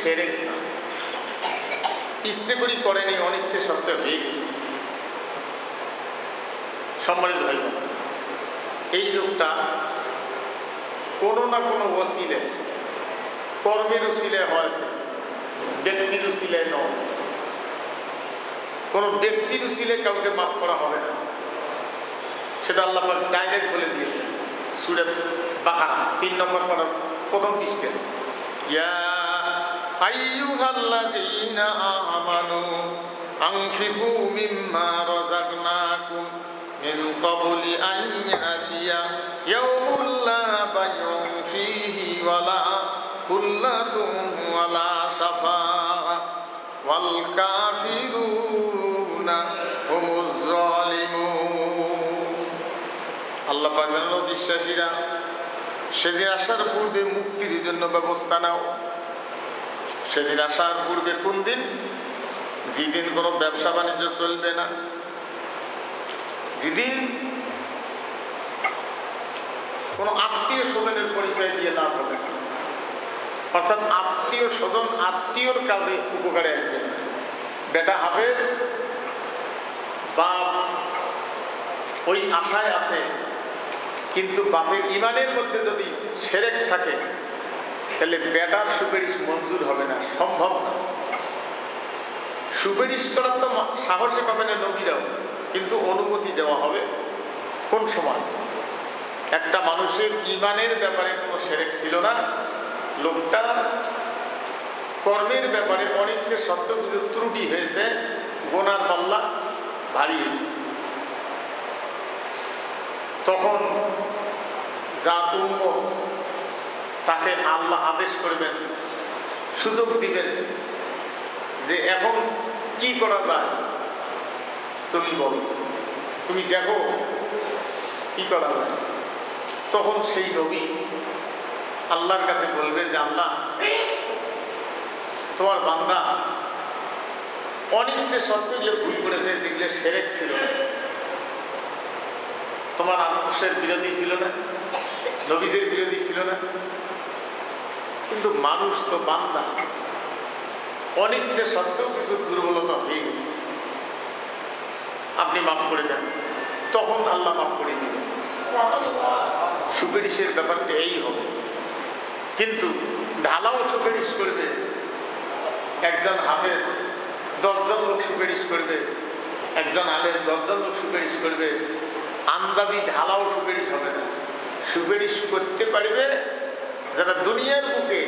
শিরক না, ইচ্ছে করি করেনি, অনিচ্ছে সত্ত্বেও হয়ে গেছে। সম্মানিত ভাই, এই লোকটা কোনো না কোনো ওসিলে, কর্মের উসিলে হয়েছে, ব্যক্তির উসিলে নয়। কোনো ব্যক্তির উসিলে কাউকে মাফ করা হবে না, সেটা আল্লাহ পাক ডাইরেক্ট বলে দিয়েছে সূরা বাকারা 3 নম্বর পারার প্রথম পৃষ্ঠাে। ইয়া আইয়ুহাল্লাযীনা আমানু আনফিকু মিম্মা রাযাকনাকুম মিন ক্বাবলি আন ইয়াতিয়া ইয়াউমুন লা বাইউন ফীহি ওয়ালা খুল্লাতুন ওয়ালা শাফাআ ওয়াল কাফিরুনা হুমুজ যালিমুন। আল্লাহ পাক জানালো, বিশ্বাসীরা সেদিন আসার পূর্বে মুক্তির জন্য ব্যবস্থা নাও। সেদিন আসার পূর্বে কোন দিন? যেদিন কোনো ব্যবসা বাণিজ্য চলবে না, যেদিন কোনো আত্মীয় স্বজনের পরিচয় দিয়ে লাভ হবে না, অর্থাৎ আত্মীয় স্বজন আত্মীয়র কাজে উপকারে আসবে না। বেটা হাফেজ, বাপ ওই আশায় আছে, কিন্তু বাপের ইমানের মধ্যে যদি শিরক থাকে তাহলে বেটার সুপারিশ মঞ্জুর হবে না, সম্ভব না। সুপারিশ করার তো সাহসে পাবে না নবীরাও, কিন্তু অনুমতি দেওয়া হবে। কোন সময়? একটা মানুষের ইমানের ব্যাপারে কোনো শিরক ছিল না, লোকটা কর্মের ব্যাপারে অনিচ্ছে সত্ত্বেও কিছু ত্রুটি হয়েছে, গোনার পাল্লা ভারী হয়েছে, তখন যার উম্মত তাকে আল্লাহ আদেশ করবেন, সুযোগ দিবেন যে এখন কি করা যায়, তুমি বলো, তুমি দেখো কি করা যায়। তখন সেই নবী আল্লাহর কাছে বলবে যে আল্লাহ, তোমার বান্দা অনিচ্ছে সত্ত্বেও ভুল করেছে, যেগুলো শিরক ছিল না, তোমার আদর্শের বিরোধী ছিল না, নবীদের বিরোধী ছিল না, কিন্তু মানুষ তো বান্দা, অনিচ্ছে সত্ত্বেও কিছু দুর্বলতা হয়ে গেছে, আপনি মাফ করে দেন। তখন আল্লাহ মাফ করে দিবেন। সুপারিশের ব্যাপারটা এই হবে। কিন্তু ঢালাও সুপারিশ করবে একজন হাফেজ, 10 জন লোক সুপারিশ করবে, একজন আলেম 10 জন লোক সুপারিশ করবে, আন্দাজি ঢালাও সুপারিশ হবে না। সুপারিশ করতে পারবে যারা দুনিয়ার বুকে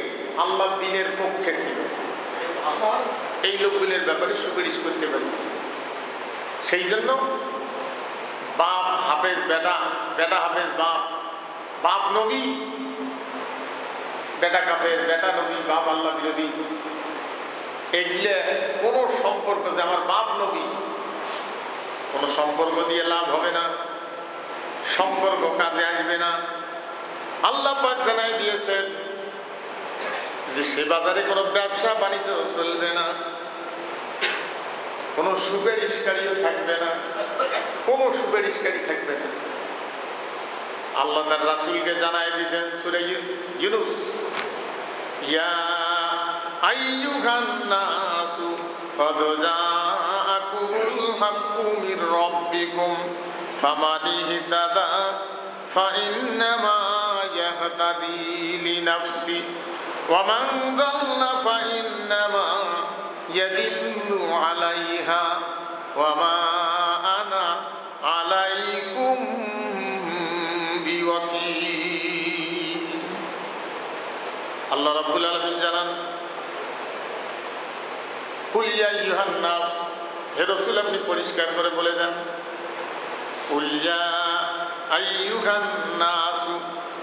আল্লাহ দ্বীনের পক্ষে ছিল, এই লোকগুলোর ব্যাপারে সুপারিশ করতে পারবে। সেই জন্য বাপ হাফেজ বেটা, বেটা হাফেজ বাপ, বাপ নবী, বেটা কাফের, বেটা নবী, বাপ আল্লাহ বিরোধী, এগুলো কোনো সম্পর্ক, যে আমার বাপ নবী, কোনো সম্পর্ক দিয়ে লাভ হবে না, সম্পর্ক কাজে আসবে না। আল্লাহ পাক জানাই দিয়েছেন যে সে বাজারে কোনো ব্যবসা বাণিজ্য চলবে না, কোনো সুপারিশকারীও থাকবে না, কোনো সুপারিশকারী থাকবে না। আল্লাহ তার রাসূলকে জানাই দিয়েছেন সূরা ইউনূস, ইয়া আইয়ুহান নাসু ক্বাদ জাআকুমুল হাক্কু মির রাব্বিকুম ফামান ইহতাদা ফাইন্নামা ইয়াহতাদি লিনাফসি ওয়া মান দাল্লা ফাইন্নামা ইয়াদিল্লু আলাইহা ওয়া মা আনা আলাইকুম বিওয়াকিল। আল্লাহ রাব্বুল আলামিন জানান, কুল ইয়া আইয়ুহান নাস, হে রাসূল আপনি পরিষ্কার করে বলে দেন, কুল ইয়া আইয়ুহান নাস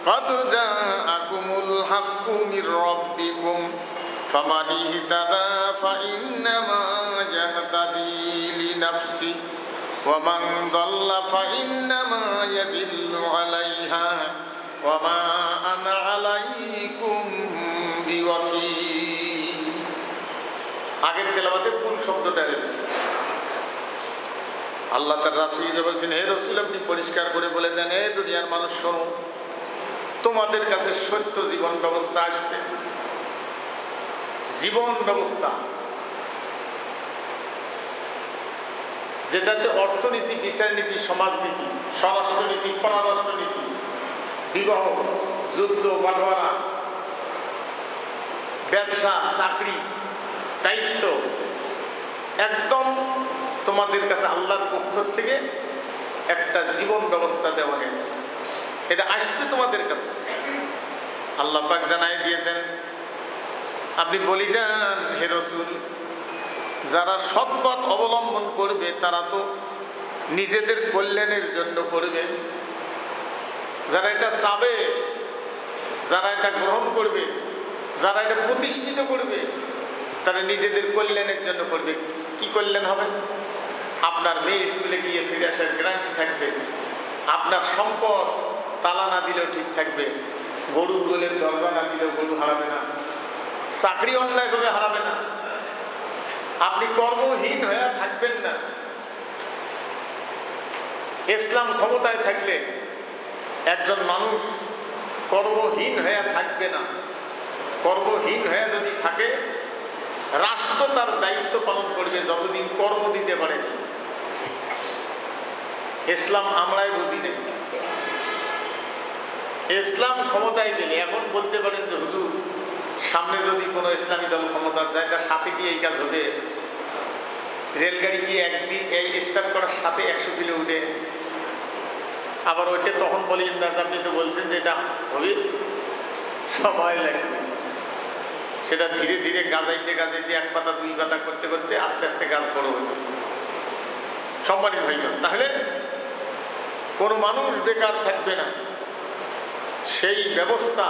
ক্বাদ জাআকুমুল হাক্কু মির রাব্বিকুম ফামান ইহতাদা ফাইন্নামা ইয়াহতাদি লিনাফসি ওয়া মান দাল্লা ফাইন্নামা ইয়াদিল্লু আলাইহা ওয়া মা আনা আলাইকুম বিওয়াকিল। আগের তেলাওয়াতে কোন শব্দটা রয়েছে? আল্লাহ তার রাসূলকে বলছেন, হে রাসূল আপনি পরিষ্কার করে বলে দেন, হে দুনিয়ার মানুষ শোনো, তোমাদের কাছে সত্য জীবন ব্যবস্থা আসছে, জীবন ব্যবস্থা, যেটাতে অর্থনীতি, বিচারনীতি, সমাজনীতি, স্বরাষ্ট্রনীতি, পররাষ্ট্রনীতি, বিবাহ, যুদ্ধ, বাটোয়ারা, ব্যবসা, চাকরি, দায়িত্ব, একদম তোমাদের কাছে আল্লাহর পক্ষ থেকে একটা জীবন ব্যবস্থা দেওয়া হয়েছে। এটা আসছে তোমাদের কাছে, আল্লাহ পাক জানাই দিয়েছেন। আপনি বলি দেন, হে রাসূল, যারা সৎপথ অবলম্বন করবে তারা তো নিজেদের কল্যাণের জন্য করবে, যারা এটা চাবে, যারা এটা গ্রহণ করবে, যারা এটা প্রতিষ্ঠিত করবে, তারা নিজেদের কল্যাণের জন্য করবে। কি কল্যাণ হবে? আপনার মেয়ে স্কুলে গিয়ে ফিরে আসার গ্যারান্টি থাকবে, আপনার সম্পদ তালা না দিলেও ঠিক থাকবে, গরু গোলের দরজা না দিলেও গরু হারাবে না, চাকরি অন্যায়ভাবে হারাবে না, আপনি কর্মহীন হয়ে থাকবেন না। ইসলাম ক্ষমতায় থাকলে একজন মানুষ কর্মহীন হয়ে থাকবে না। কর্মহীন হয়ে যদি থাকে, রাষ্ট্র তার দায়িত্ব পালন করবে যতদিন কর্ম দিতে পারে। ইসলাম আমরাই বুঝি না। ইসলাম ক্ষমতায় গেলে এখন বলতে পারেন যে হুজুর, সামনে যদি কোনো ইসলামী দল ক্ষমতা যায়, তার সাথে গিয়ে এই কাজ হবে। রেলগাড়ি গিয়ে একদিন এই স্টার্ট করার সাথে 100 কিলো উঠে, আবার ওইটা তখন বলি না, আপনি তো বলছেন যে এটা হবে, সময় লাগবে। সেটা ধীরে ধীরে গাজাইতে গাজাইতে 1 পাতা 2 পাতা করতে করতে আস্তে আস্তে গাছ বড় হবে। সম্মানিত ভাইগণ, তাহলে কোনো মানুষ বেকার থাকবে না, সেই ব্যবস্থা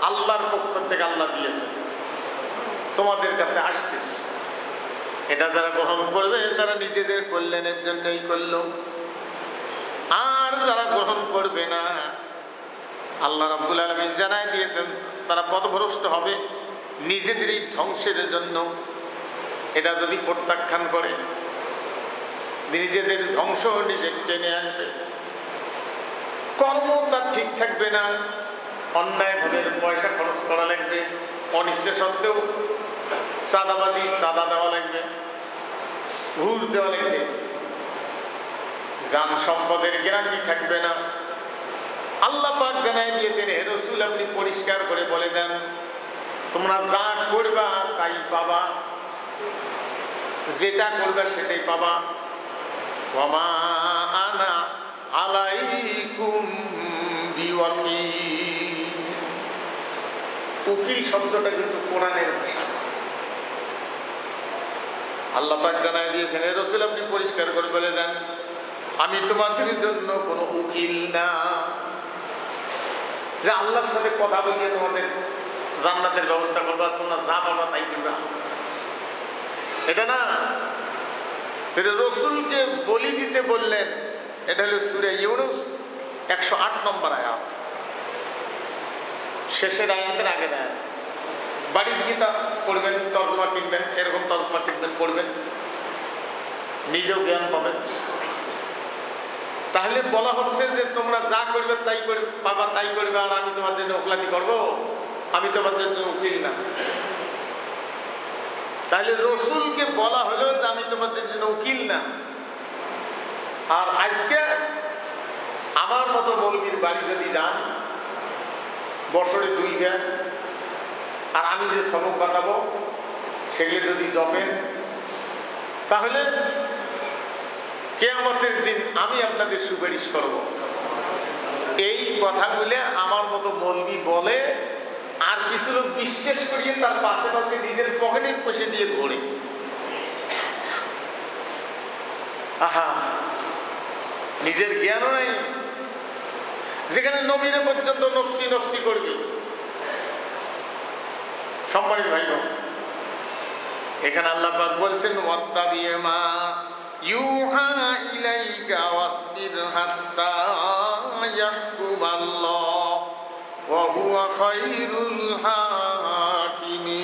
আল্লাহর পক্ষ থেকে আল্লাহ দিয়েছে, তোমাদের কাছে আসছে। এটা যারা গ্রহণ করবে তারা নিজেদের কল্যাণের জন্যই করল, আর যারা গ্রহণ করবে না, আল্লাহ রাব্বুল আলামিন জানাই দিয়েছেন তারা পথভ্রষ্ট হবে নিজেদেরই ধ্বংসের জন্য। এটা যদি প্রত্যাখ্যান করে, নিজেদের ধ্বংস নিজে টেনে আনবে। কর্ম তার ঠিক থাকবে না, অন্যায়ভাবে পয়সা খরচ করা লাগবে, অনিচ্ছা সত্ত্বেও চাঁদাবাজি, চাঁদা দেওয়া লাগবে, ঘুষ দেওয়া লাগবে, যান সম্পদের গ্যারান্টি থাকবে না। আল্লাহ পাক জানাই দিয়েছেন, হে রাসূল, আপনি পরিষ্কার করে বলে দেন, তোমরা যা করবা তাই পাবা, যেটা করবে সেটাই পাবা। ওয়ামা আনা আলাইকুম বিওয়াকিল। উকিল শব্দটা কিন্তু কোরআনের ভাষা। আল্লাহ পাক জানাই দিয়েছেন, হে রাসূল, আপনি পরিষ্কার করে বলে দেন, আমি তোমাদের জন্য কোনো উকিল না, যে আল্লাহর সাথে কথা বলিয়ে তোমাদের জান্নাতের ব্যবস্থা করবা, তোমরা যা পাবা তাই করবা, এটা না। রাসূলকে বলি দিতে বললেন, এটা হলো সূরা ইউনূস 108 নম্বর আয়াত, শেষের আয়াতের আগের আয়াত। বাড়ি গিয়ে তা পড়বেন, তর্জমা কিনবেন, এরকম তর্জমা কিনবেন, পড়বেন, নিজেও জ্ঞান পাবেন। তাহলে বলা হচ্ছে যে তোমরা যা করবে তাই পাবা, তাই করবে, আর আমি তোমার জন্য ওকালতি করবো, আমি তোমার জন্য উকিল না। তাহলে রাসূলকে বলা হলো যে আমি তোমাদের জন্য উকিল না। আর আজকে আমার মতো মৌলবীর বাড়ি যদি যান, বছরে 2 বার, আর আমি যে সবক বাতাবো সেগুলো যদি জপেন, তাহলে কিয়ামতের দিন আমি আপনাদের সুপারিশ করব। এই কথাগুলো আমার মতো মৌলবী বলে, আর কিছু লোক বিশ্বাস করিয়ে তার পাশে পাশে নিজের পকেটের পয়সা দিয়ে ঘোরে। আহা, নিজের জ্ঞানও নাই, যেখানে নবীরা পর্যন্ত নফসি নফসি করবে। সম্মানিত ভাইগণ, এখানে আল্লাহ পাক বলছেন, ওয়াত্তাবিমা ইউহা ইলাইকা ওয়াসবির হাত্তা ইয়াহকুমাল্লাহ ওয়া হুয়া খায়রুল হাকিমিন।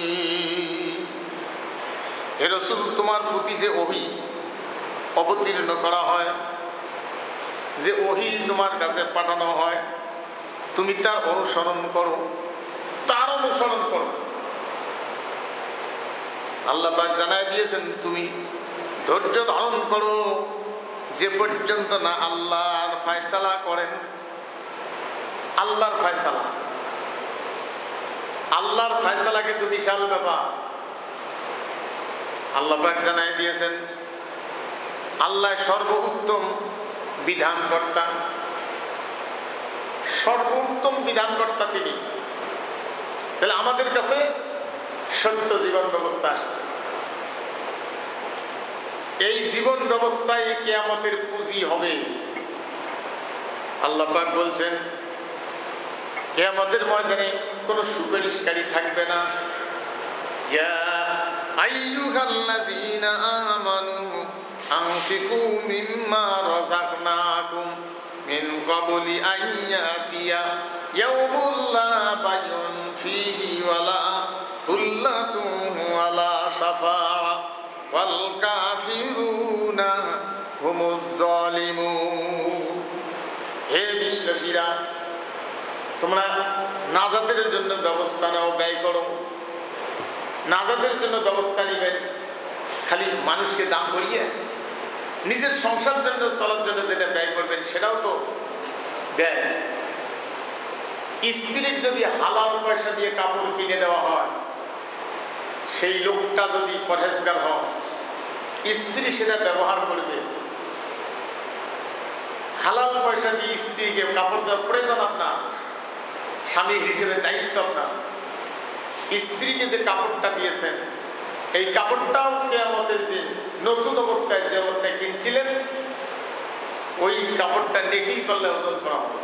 হে রাসূল, তোমার প্রতি যে ওহী অবতীর্ণ করা হয়, যে ওহী তোমার কাছে পাঠানো হয়, তুমি তার অনুসরণ করো, তার অনুসরণ করো। আল্লাহ পাক জানায় দিয়েছেন তুমি ধৈর্য ধারণ করো যে পর্যন্ত না আল্লাহর ফয়সালা করেন। আল্লাহর ফয়সালা, আল্লাহর ফয়সালা কিন্তু বিশাল ব্যাপার। আল্লাহ পাক জানায় দিয়েছেন আল্লাহ সর্বোত্তম বিধানকর্তা, সর্বোত্তম বিধানকর্তা তিনি। তাহলে আমাদের কাছে সত্য জীবন ব্যবস্থা আসছে। এই জীবন ব্যবস্থায় কিয়ামতের পুঁজি হবে। আল্লাহ পাক বলছেন কিয়ামতের ময়দানে কোনো সুপারিশকারী থাকবে না। ইয়া আইয়ুহাল্লাযীনা আমানু আনফিকু মিম্মা রাযাকনাকুম মিন ক্বাবলি আন ইয়াতিয়া ইয়াউমুন লা বাইউন ফীহি ওয়ালা খুল্লাতুন ওয়ালা শাফাআ ওয়াল কাফিরুনা হুমুজ যালিমুন। হে বিশ্বাসীরা, তোমরা নাজাতের জন্য ব্যবস্থা নাও, ব্যয় করো। নাজাতের জন্য ব্যবস্থা নেবেন খালি মানুষকে দাম করিয়ে? নিজের সংসার জন্য চলার জন্য যেটা ব্যয় করবেন সেটাও তো ব্যয়। স্ত্রীর যদি হালাল পয়সা দিয়ে কাপড় কিনে দেওয়া হয়, সেই লোকটা যদি পরহেজগার হয়, স্ত্রী সেটা ব্যবহার করবে। হালাল পয়সা দিয়ে স্ত্রীকে কাপড় দেওয়ার প্রয়োজন আপনার, স্বামী হিসেবে দায়িত্ব আপনার। স্ত্রীকে যে কাপড়টা দিয়েছেন, এই কাপড়টাও কিয়ামতের দিন নতুন অবস্থায় যে অবস্থায় কিনছিলেন ওই কাপড়টা নেকি করলে ওজন করা হবে।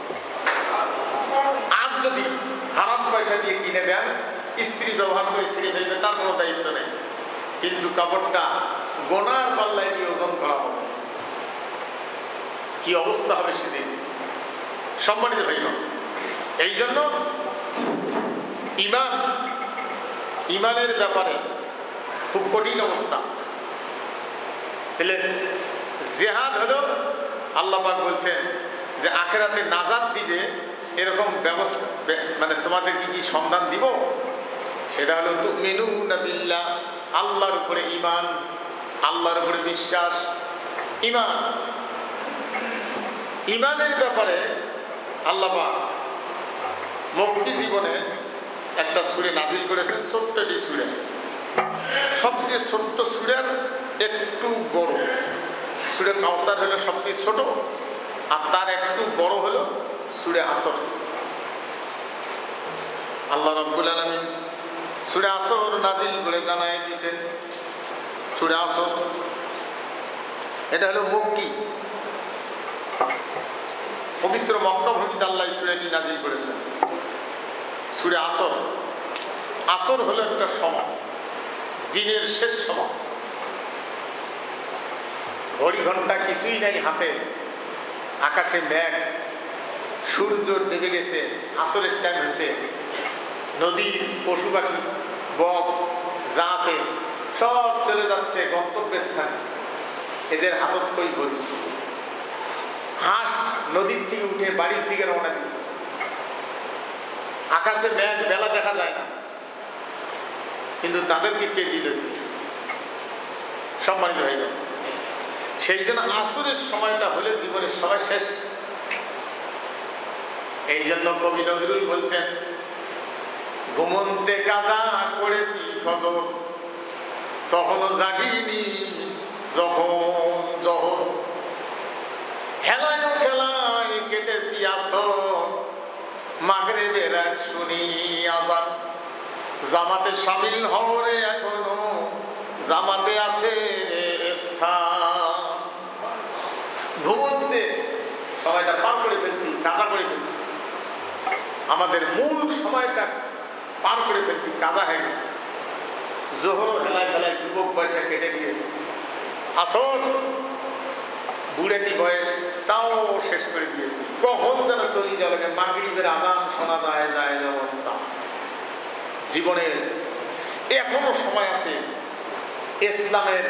আর যদি হারাম পয়সা দিয়ে কিনে দেন, স্ত্রী ব্যবহার করে ছিঁড়ে ফেলবে, তার কোনো দায়িত্ব নেই, কিন্তু কাপড়টা গোনার পাল্লায় দিয়ে ওজন করা হবে। কি অবস্থা হবে সেদিন, সম্মানিত ভাইরা। এই জন্য ইমানের ব্যাপারে খুব কঠিন অবস্থা। তাহলে জেহাদ হলো, আল্লাহ পাক বলছেন যে আখিরাতে নাজাত দিবে এরকম ব্যবস্থা, মানে তোমাদেরকে কি সন্ধান দিব, সেটা হলো তুমিনুনা বিল্লাহ, আল্লাহর উপরে ঈমান, আল্লাহর উপরে বিশ্বাস। ঈমানের ব্যাপারে আল্লাহ পাক মক্কি জীবনে একটা সূরা নাজিল করেছেন, ছোট্টটি সূরা, সবচেয়ে ছোট্ট সূরার একটু বড়। সূরা কাউসার হলো সবচেয়ে ছোট, আর তার একটু বড় হলো সূরা আসর। আল্লাহ রাব্বুল আলামিন সূরা আসর নাজিল করে জানায় দিয়েছেন, সূরা আসর এটা হলো মক্কি, পবিত্র মক্কা ভূমিতে আল্লাহ সূরাটি নাজিল করেছেন। সূরা আসর, আসর হলো একটা সময়, দিনের শেষ সময়। ঘড়ি ঘন্টা কিছুই নাই হাতে, আকাশে মেঘ, সূর্য ডুবে গেছে, আসরের টাইম হয়েছে। নদীর পশু পাখি, বক যা আছে সব চলে যাচ্ছে গন্তব্যস্থানে, এদের হাতত কই ঘড়ি। হাঁস নদীর থেকে উঠে বাড়ির দিকে রওনা দিছে। আকাশে মেঘ, বেলা দেখা যায় না, কিন্তু তাদেরকে কে দিল? সম্মানিত ভাই, সেই জন্য আসরের সময়টা হলে জীবনের সবাই শেষ। এই জন্য কবি নজরুল বলছেন, ঘুমন্তে কাজা করেছি ফজর, তখনও জাগিনি যখন জহর, হেলায় খেলায় কেটেছি আসর, মাগরিবের রাত শুনি আযান, জামাতে শামিল হওরে এখনো জামাতে আছে স্থান। ঘুমন্তে সময়টা পার করে ফেলছি, কাজা করে ফেলছি, আমাদের মূল সময়টা পার করে ফেলছি, কাজা হয়ে গেছে। জোহর হেলায় খেলায় যুবক বয়সে কেটে দিয়েছে, আসর বুড়েতি বয়স তাও শেষ করে দিয়েছি। কখন যেন চলে যাবে, মাগরিবের আযান শোনা যায় যায় অবস্থা। জীবনের এখনো সময় আছে, ইসলামের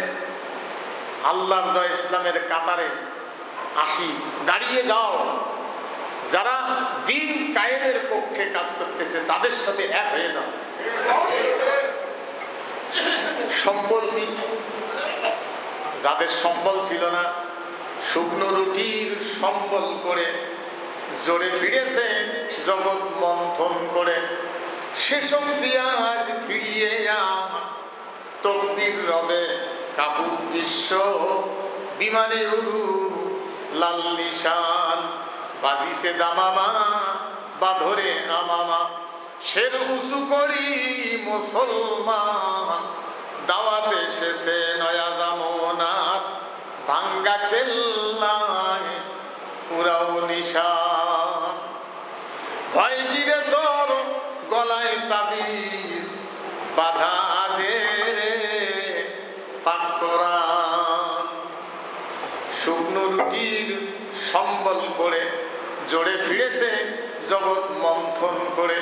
আল্লাহর দয়া ইসলামের কাতারে আসি, দাঁড়িয়ে যাও। যারা দিন কায়েমের পক্ষে কাজ করতেছে তাদের সাথে এক হয়ে যাও। সম্বল কি? যাদের সম্বল ছিল না, শুকনো রুটির সম্বল করে জোরে ফিরেছে জগৎ মন্থন করে, সে শক্তি আজ ফিরিয়ে তকবীর রবে কাপুর বিশ্ব, বিমানে উড়ু লাল নিশান, বাজিছে দামামা বাধরে আমামা, শের উঁচু করি মুসলমান, দাওয়াতে এসেছে নয়া জামনার, ভাঙ্গা কেল্লায় উড়াও নিশান। ভয় গিরে তোর গলায় তাবিজ বাধা আজে পাক কোরআন, শুকনো রুটির সম্বল করে জোরে ফিরেছে জগৎ মন্থন করে,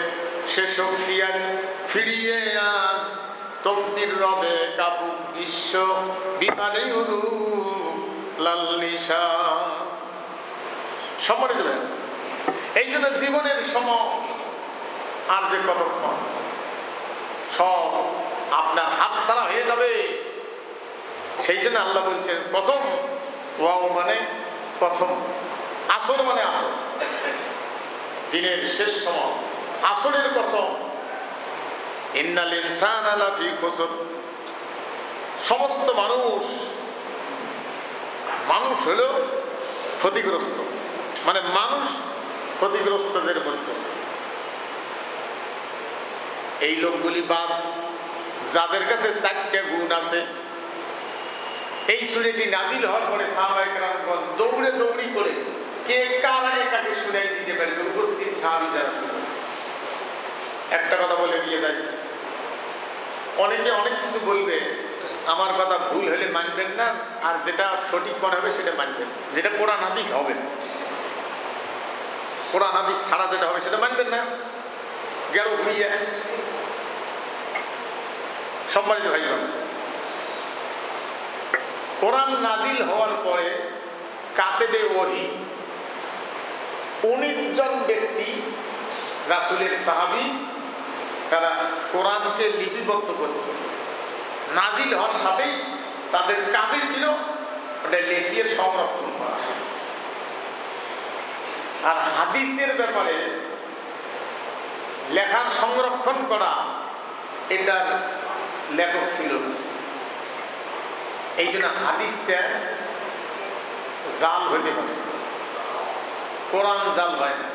সে শক্তি আজ ফিরিয়ে আন, তকবীর রবে কাপুক বিশ্ব, বিমানে উড়ু লাল নিশান। সম্মানিত ভাই, এই জন্য জীবনের সময় আর যে কতক্ষণ, সব আপনার হাত ছাড়া হয়ে যাবে। সেই জন্য আল্লাহ বলছেন কসম, ওয়াও মানে কসম, আসর মানে আসর, দিনের শেষ সময়, আসরের কসম। ইন্নাল ইনসানা লাফি খুসর, সমস্ত মানুষ হলো ক্ষতিগ্রস্ত, মানে মানুষ ক্ষতিগ্রস্তদের মধ্যে। এই লোকগুলি বাদ, যাদের কাছে 4টা গুণ আছে। এই সূরাটি নাজিল হওয়ার পরে সাহাবায়ে কেরামগণ দৌড়ি করে কে কার আগে কাকে শুনাই দিতে পারবে, উপস্থিত সাহাবী যারা ছিল। একটা কথা বলে দিয়ে যাই, অনেকে অনেক কিছু বলবে, আমার কথা ভুল হলে মানবেন না, আর যেটা সঠিক মনে হবে সেটা মানবেন, যেটা কোরআন হাদিস হবে, কোরআন হাদিস ছাড়া যেটা হবে সেটা মানবেন না, গেল ঘুরিয়ে। সম্মানিত ভাই, কোরআন নাজিল হওয়ার পরে কাতেবে ওহী 19 জন ব্যক্তি রাসূলের সাহাবী, তারা কোরআনকে লিপিবদ্ধ করত। নাজিল হওয়ার সাথেই তাদের কাজে ছিল ওটা লিখিয়ে সংরক্ষণ করা। আর হাদিসের ব্যাপারে লেখার সংরক্ষণ করা, এটার লেখক ছিল না। এই জন্য হাদিসটা জাল হতে পারে, কোরআন জাল হয় না।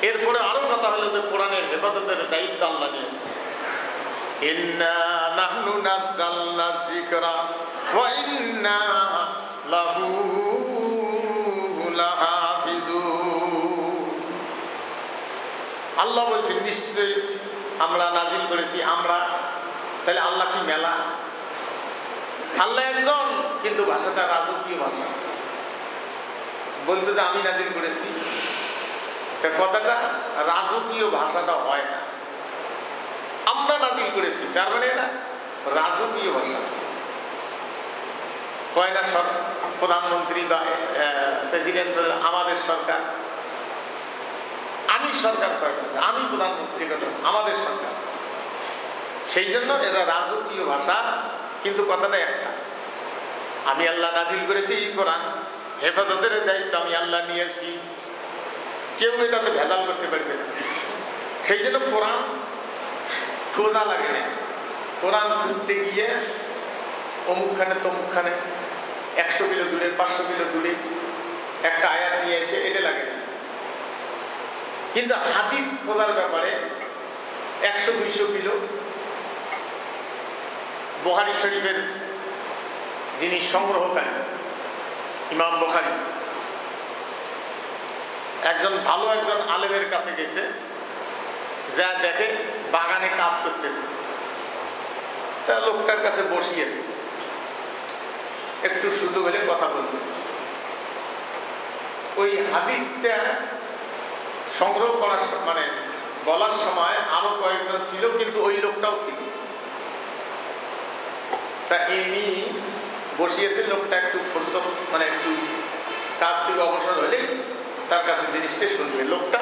এরপরে আরো কথা হলো যে কোরআনের হেফাজতের দায়িত্ব আল্লাহ নিয়েছে। ইন্না নাহনু নাযালনা যিকরা ওয়া ইন্না লাহু লাহাফিজুন। আল্লাহ বলছেন নিশ্চয়ই আমরা নাজিল করেছি। আমরা, তাহলে আল্লাহ কি মেলা? আল্লাহ একজন, কিন্তু ভাষাটা রাজকীয় ভাষা। বলতে যে আমি নাজিল করেছি, তা কথাটা রাজকীয় ভাষাটা হয় না। আমরা নাজিল করেছি তার মানে না রাজকীয় ভাষা। কয় না প্রধানমন্ত্রী বা প্রেসিডেন্ট, আমাদের সরকার, আমি সরকার কয় না, আমি প্রধানমন্ত্রী কথা, আমাদের সরকার। সেই জন্য এরা রাজকীয় ভাষা, কিন্তু কথাটা একটা, আমি আল্লাহ নাজিল করেছি কোরআন, হেফাজতের দায়িত্ব আমি আল্লাহ নিয়েছি, কেউ এটাতে ভেজাল করতে পারবে না। সেই জন্য কোরআন খোঁজা লাগে না। কোরআন খুঁজতে গিয়ে অমুকখানে তমুকখানে 100 কিলো দূরে 500 কিলো দূরে একটা আয়াত নিয়ে এসে এটা লাগে না। কিন্তু হাদিস খোঁজার ব্যাপারে 100-200 কিলো, বুখারী শরীফের যিনি সংগ্রহকারী ইমাম বুখারী, একজন আলেমের কাছে গেছে, যা দেখে বাগানে কাজ করতেছে, তা লোকটার কাছে বসিয়েছে, একটু সুযোগ হলে কথা বলবে। ওই হাদিসটা সংগ্রহ করার মানে বলার সময় আরো কয়েকজন ছিল, কিন্তু ওই লোকটাও ছিল। তা ইনি বসিয়েছে, লোকটা একটু ফুরসত মানে একটু কাজ থেকে অবসর হলে তার কাছে জিনিসটা শুনবে। লোকটা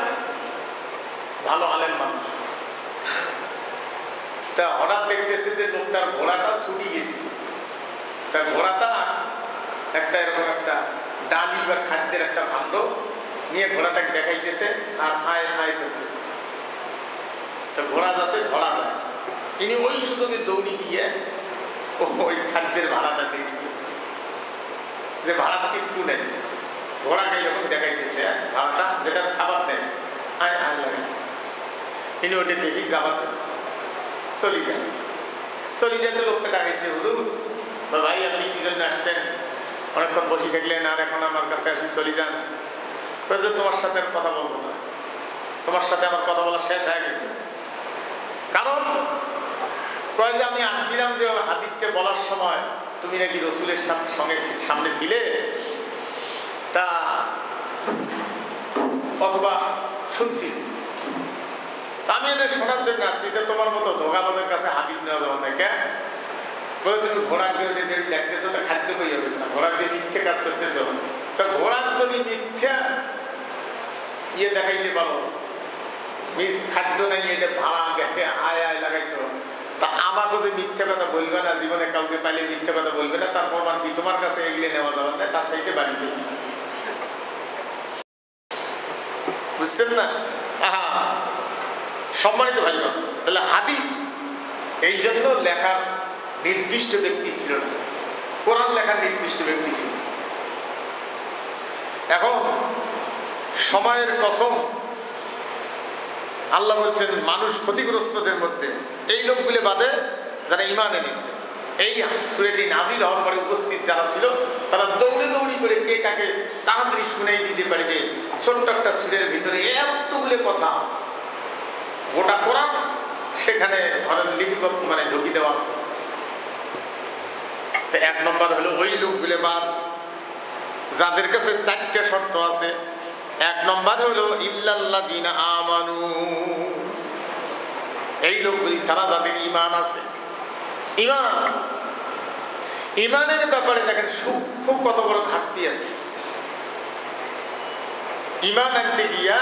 ভালো আলেম মানুষ। তা হঠাৎ দেখতেছে যে লোকটার ঘোড়াটা ছুটি গেছে। তা ঘোড়াটা একটা এরকম একটা ডালি বা খাদ্যের একটা ভাণ্ড নিয়ে ঘোড়াটাকে দেখাইতেছে আর আয় আয় করতেছে। তো ঘোড়া যাতে ধরা যায়, ইনি ওই সুযোগে দৌড়ি গিয়ে ওই খাদ্যের ভাড়াটা দেখছে যে ভাড়া কিচ্ছু নেই। ঘোড়াকে যখন দেখাইতেছে ভাড়াটা যেটা খাবার দেয় আয় আয় লাগাইছে, ইনি ওটা দেখি যাবাতেছে চলে যায়। চলে যেতে লোকটা ডাকাইছে, হুজুর ভাই আপনি কি জন্য আসছেন, অনেকক্ষণ বসে থাকলেন আর এখন আমার কাছে আসি চলে যান। তোমার সাথে আর কথা বলবো না, তোমার সাথে আমার কথা বলা শেষ হয়ে গেছে। কারণ কয় যে আমি আসছিলাম যে হাদিসটা বলার সময় তুমি নাকি রসুলের সঙ্গে সামনে ছিলে, তা অথবা শুনছি, আমি এটা শোনার জন্য আসছি। এটা তোমার মতো ধোকাবাজের কাছে হাদিস নেওয়া যাবে না। কেন বলে তুমি ঘোড়ার যে দেখতেছো তা খাদ্য কই যাবে না, ঘোড়ার যে মিথ্যে কাজ করতেছো, তা ঘোড়ার যদি মিথ্যা ইয়ে দেখাইতে পারো, খাদ্য নাই এটা ভাড়া দেখে আয় আয় লাগাইছো, তা আমাকে যে মিথ্যা কথা বলবে না, জীবনে কাউকে পাইলে মিথ্যা কথা বলবে না, তার প্রমাণ কি তোমার কাছে এগিয়ে নেওয়া যাবে না, তার সাইতে বাড়ি যাবে। বুঝছেন না? সম্মানিত ভাই, তাহলে হাদিস এই জন্য লেখার নির্দিষ্ট ব্যক্তি ছিল না, কোরআন লেখার নির্দিষ্ট ব্যক্তি ছিল। এখন সময়ের কসম আল্লাহ বলছেন মানুষ ক্ষতিগ্রস্তদের মধ্যে এই লোকগুলো বাদে যারা ঈমান এনেছে। এই সূরাটি নাযিল হওয়ার পরে উপস্থিত যারা ছিল তারা দৌড়ে দৌড়ি করে কে কাকে তাড়াতাড়ি শুনাই দিতে পারবে। ছোট্ট একটা সূরার ভিতরে এতগুলো কথা, গোটা কোরআন সেখানে ধরেন লিপিবদ্ধ মানে ঢুকি দেওয়া আছে। তো এক নম্বর হলো ওই লোকগুলো বাদ যাদের কাছে 4টা শর্ত আছে। এক নম্বর হলো ইল্লাল্লাযিনা আমানু, এই লোকগুলি ছাড়া যাদের ঈমান আছে। ঈমানের ব্যাপারে দেখেন সূক্ষ্ম কত বড় ঘাটতি আছে। ঈমান আনতে গিয়া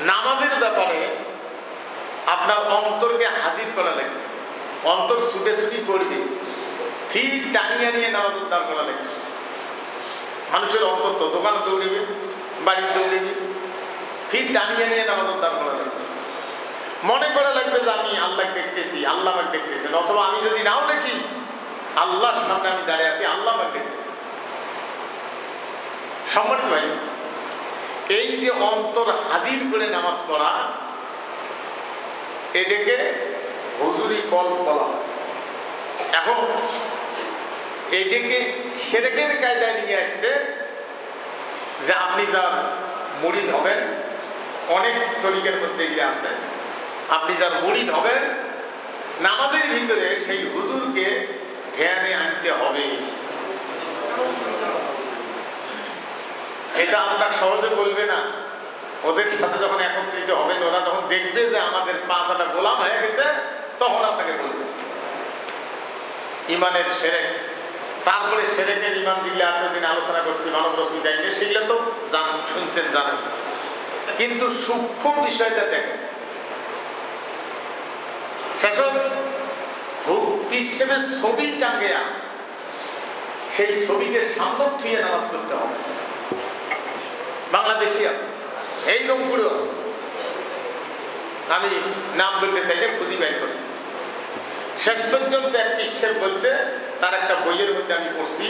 নামাজের ব্যাপারে আপনার অন্তরকে হাজির করা লাগবে, অন্তর ছুটে ছুটি করবে, ঠিক টানিয়ে নিয়ে নামাজ উদ্ধার করা লাগবে। মানুষের অন্তর তো দোকানে দৌড়িবে, বাড়িতে দৌড়িবে, ঠিক টানিয়ে নিয়ে নামাজ উদ্ধার করা লাগবে। মনে করা লাগবে যে আমি আল্লাহ দেখতেছি, আল্লাহ আমাকে দেখতেছেন, অথবা আমি যদি নাও দেখি আল্লাহর সামনে আমি দাঁড়িয়ে আছি, আল্লাহ আমাকে দেখতেছি। সম্মানিত ভাই, এই যে অন্তর হাজির করে নামাজ পড়া, এটাকে হুজুরি কলব বলা। এখন এইটাকে শিরকের কায়দায় নিয়ে আসছে যে আপনি যার মুরিদ হবেন, অনেক তরিকার মধ্যে গিয়ে আছে, আপনি যার মুরিদ হবেন নামাজের ভিতরে সেই হুজুরকে ধ্যানে আনতে হবে। এটা আমরা সহজে বলবে না, ওদের সাথে যখন একত্রিত হবেন, ওরা যখন দেখবে যে আমাদের পাঁচটা গোলাম হয়ে গেছে, তখন আপনাকে বলবে। ঈমানের শিরক, তারপরে শিরকের ঈমান দিলে এতদিন আলোচনা করছি মানব রসুল যাইতে, সেগুলো তো শুনছেন জানেন, কিন্তু সূক্ষ্ম বিষয়টা দেখেন। শাসক হিসেবে ছবি টাঙ্গেয়া সেই ছবিকে সামনে থুয়ে নামাজ করতে হবে। বাংলাদেশি আছে, এই রংপুরেও আছে, আমি নাম বলতে চাইলে খুঁজি বের করি। শেষ পর্যন্ত এক পিসের বলছে, তার একটা বইয়ের মধ্যে আমি পড়ছি,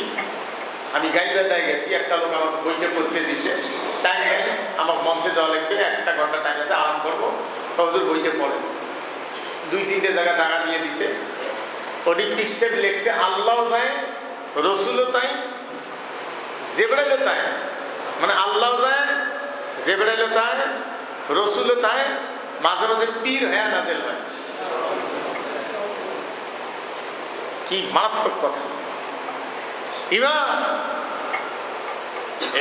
আমি গাইবান্ধায় গেছি, একটা লোক আমার বইটা পড়তে দিছে, টাইম নেই, আমার মঞ্চে যাওয়া লাগবে, 1 ঘন্টা টাইম আছে, আরাম করবো, হুজুর বইটা পড়ে 2-3টে জায়গা দাগা দিয়ে দিছে। ওটি পিসের লেখছে আল্লাহ যায়, রসুলও তাই, জেবরাইলও তাই, মানে আল্লাহ যায়, জেবরাইলও তাই, রসুলও তাই, মাঝে মাঝে পীর হয়ে নাজেল হয়। কি মারাত্মক কথা! ঈমান।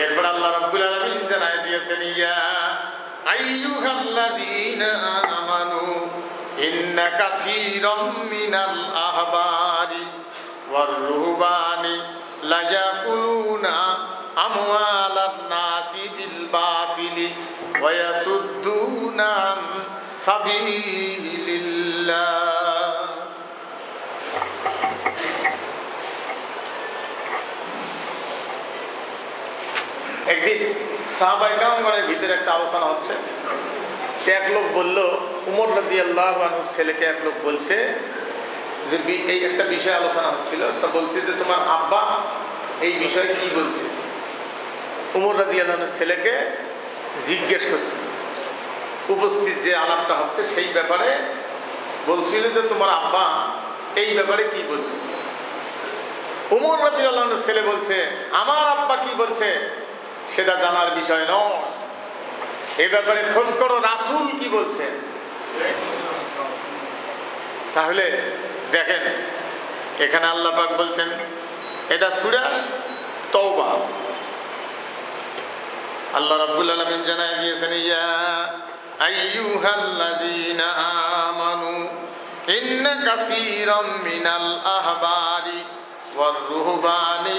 এরপর আল্লাহ রাব্বুল আলামিন জানায় দিয়েছেন, ইয়া আইয়ুহাল্লাযীনা আমানু ইন্না কাসীরাম মিনাল আহবারি ওয়ার রুহবানি লা ইয়াকুলুনা আমওয়ালান নাসি বিল বাতিলি ওয়া ইয়াসুদ্দুনা আন সাবিলিল্লাহ। একদিন সাহাবায়ে কেরামগণের ভিতরে একটা আলোচনা হচ্ছে। এক লোক বলল, উমর রাদিয়াল্লাহু আনহুর ছেলেকে এক লোক বলছে যে এই একটা বিষয় আলোচনা হচ্ছিল, তা বলছে যে তোমার আব্বা এই বিষয়ে কি বলছে। উমর রাদিয়াল্লাহু আনহুর ছেলেকে জিজ্ঞেস করছে, উপস্থিত যে আলাপটা হচ্ছে সেই ব্যাপারে বলছিল যে তোমার আব্বা এই ব্যাপারে কি বলছে। উমর রাদিয়াল্লাহু আনহুর ছেলে বলছে, আমার আব্বা কি বলছে সেটা জানার বিষয় নয়, এ ব্যাপারে খোঁজ করো রাসূল কি বলছে। তাহলে দেখেন এখানে আল্লাহ পাক বলছেন, এটা সূরা তাওবা, আল্লাহ রাব্বুল আলামিন জানায় দিয়েছেন, ইয়া আইয়ুহাল্লাযীনা আমানু ইন্না কাসীরাম মিনাল আহবারি ওয়ার রুহবানি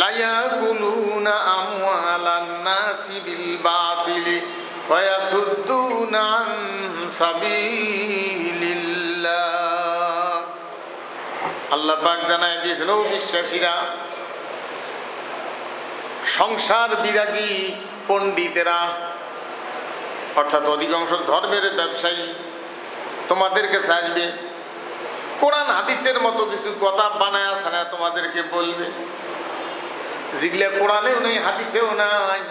লা ইয়াকুলুনা আমওয়ালান নাসি বিল বাতিলি ওয়া ইয়াসুদ্দুনা আন সাবিলিল্লাহ। আল্লাহ পাক জানায় দিয়েছেন, ও বিশ্বাসীরা, সংসার বিরাগী পণ্ডিতেরা অর্থাৎ অধিকাংশ ধর্মের ব্যবসায়ী তোমাদের কাছে আসবে, কোরআন হাদিসের মতো কিছু কথা বানায় সানা তোমাদেরকে বলবে, যেগুলা কোরআনেও নেই হাদিসেও নাই,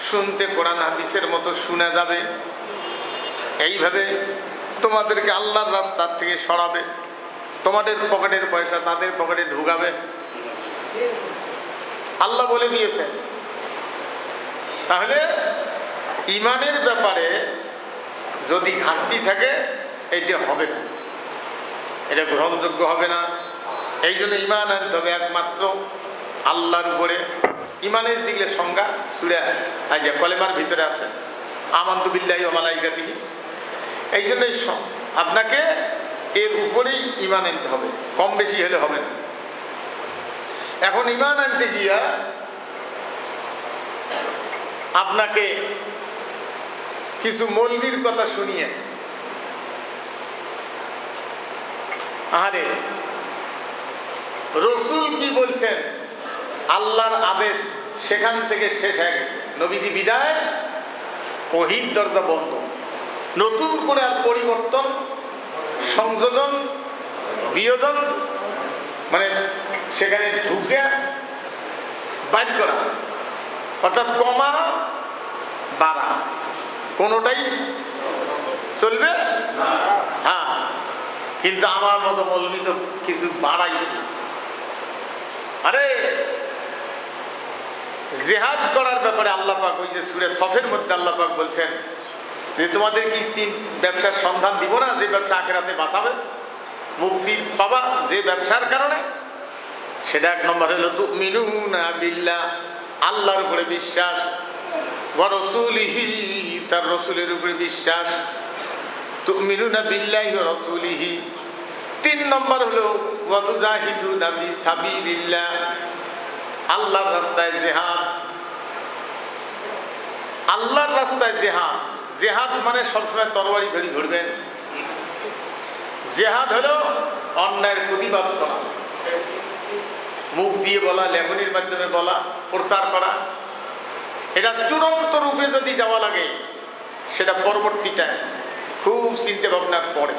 শুনতে কোরআন হাদিসের মতো শোনা যাবে। এইভাবে তোমাদেরকে আল্লাহর রাস্তার থেকে সরাবে, তোমাদের পকেটের পয়সা তাদের পকেটে ঢুকাবে। আল্লাহ বলে দিয়েছেন। তাহলে ইমানের ব্যাপারে যদি ঘাটতি থাকে এটা হবে না, এটা গ্রহণযোগ্য হবে না। এই জন্য ইমান আনতে হবে একমাত্র আল্লাহর উপরে। ইমানের দিকে সংজ্ঞা সূরা কলেমার ভিতরে আছে, আমানতু বিল্লাহি ওয়া মালাইকাতিহি। এই জন্যই আপনাকে এর উপরেই ইমান আনতে হবে, কম বেশি হলে হবে না। এখন ইমান আনতে গিয়া আপনাকে কিছু মৌলবীর কথা শুনিয়ে, আরে রসুল কি বলছেন, আল্লাহর আদেশ সেখান থেকে শেষ হয়ে গেছে, নবীজি বিদায়, ওহীর দরজা বন্ধ, নতুন করে আর পরিবর্তন সংযোজন বিয়োজন মানে সেখানে ঢুকে বাইর করা অর্থাৎ কমা বাড়া কোনোটাই চলবে। হ্যাঁ, কিন্তু আমার মতো মৌলবী তো কিছু বাড়াইছে। আরে জিহাদ করার ব্যাপারে আল্লাহ পাক ওই যে সূরা সফের মধ্যে আল্লাহ পাক বলছেন যে তোমাদের কি তিন ব্যবসার সন্ধান দিব না, যে ব্যবসা আখিরাতে বাঁচাবে, মুক্তি পাবা যে ব্যবসার কারণে। সেটা এক নম্বর হলো তুমিনুনা বিল্লাহ, আল্লাহর উপরে বিশ্বাস, ওয়া রাসূলিহি, তার রাসূলের উপরে বিশ্বাস, তুমিনুনা বিল্লাহি ওয়া রাসূলিহি। তিন নম্বর হলো ওয়া তুজাহিদুনা ফি সাবিলিল্লাহ, আল্লাহর রাস্তায় জিহাদ। আল্লাহর রাস্তায় জিহাদ, জিহাদ মানে সবসময় তরবারি ধরে ঘুরবেন। জিহাদ হলো অন্যায়ের প্রতিবাদ করা, মুখ দিয়ে বলা, লেখনির মাধ্যমে বলা, প্রচার করা। এটা চূড়ান্ত রূপে যদি যাওয়া লাগে সেটা পরবর্তীটা খুব চিন্তা ভাবনার পরে।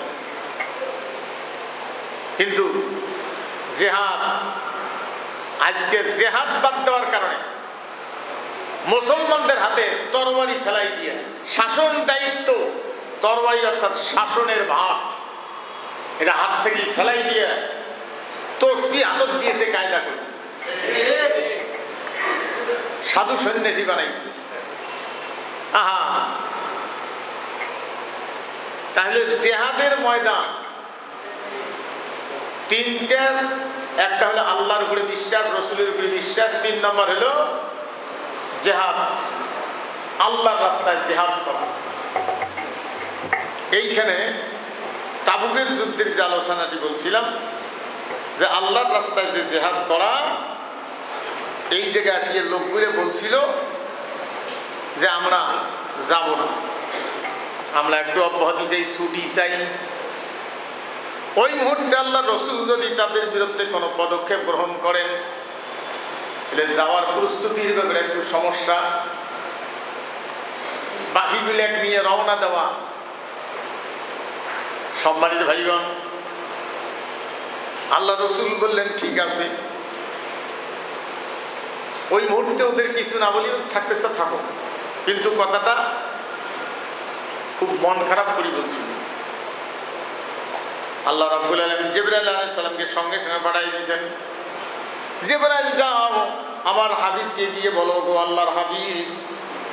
কিন্তু জিহাদ, আজকে জিহাদ বাদ দেওয়ার কারণে মুসলমানদের হাতে তরবারি ফেলাই দিয়ে শাসন দায়িত্ব, তরবারি অর্থাৎ শাসনের ভার, এটা হাত থেকে ফেলাই দিয়ে তসবি আদত দিয়েছে কায়দা করে, সাধু সন্ন্যাসী বানাইছে। আহা, তাহলে জিহাদের ময়দান তিনটার, একটা হলো আল্লাহর উপরে বিশ্বাস, রসুলের উপরে বিশ্বাস, তিন নম্বর হলো জিহাদ, আল্লাহর রাস্তায় জিহাদ করা। এইখানে তাবুকের যুদ্ধের যে আলোচনাটি বলছিলাম যে আল্লাহর রাস্তায় যে জিহাদ করা, এই জায়গায় আসিয়ে লোকগুলো বলছিল যে আমরা যাব না। আমরা একটু অব্যাহতি চাই, ছুটি চাই। ওই মুহূর্তে আল্লাহ রসুল যদি তাদের বিরুদ্ধে কোনো পদক্ষেপ গ্রহণ করেন তাহলে যাওয়ার প্রস্তুতির ব্যাপারে একটু সমস্যা, বাকিগুলো এক নিয়ে রওনা দেওয়া। সম্মানিত ভাইগণ, আল্লাহ রসুল বললেন ঠিক আছে। ওই মুহূর্তে ওদের কিছু না বলেও থাকতে থাকো, কিন্তু কথাটা খুব মন খারাপ করে বলছিল। আল্লাহ রাব্বুল আলামিন জিবরাইল আলাইহিস সালামকে সঙ্গে সঙ্গে পাঠিয়ে দিয়েছেন, জিবরাইল যাও আমার হাবিবকে গিয়ে বলো, গো আল্লাহর হাবিব,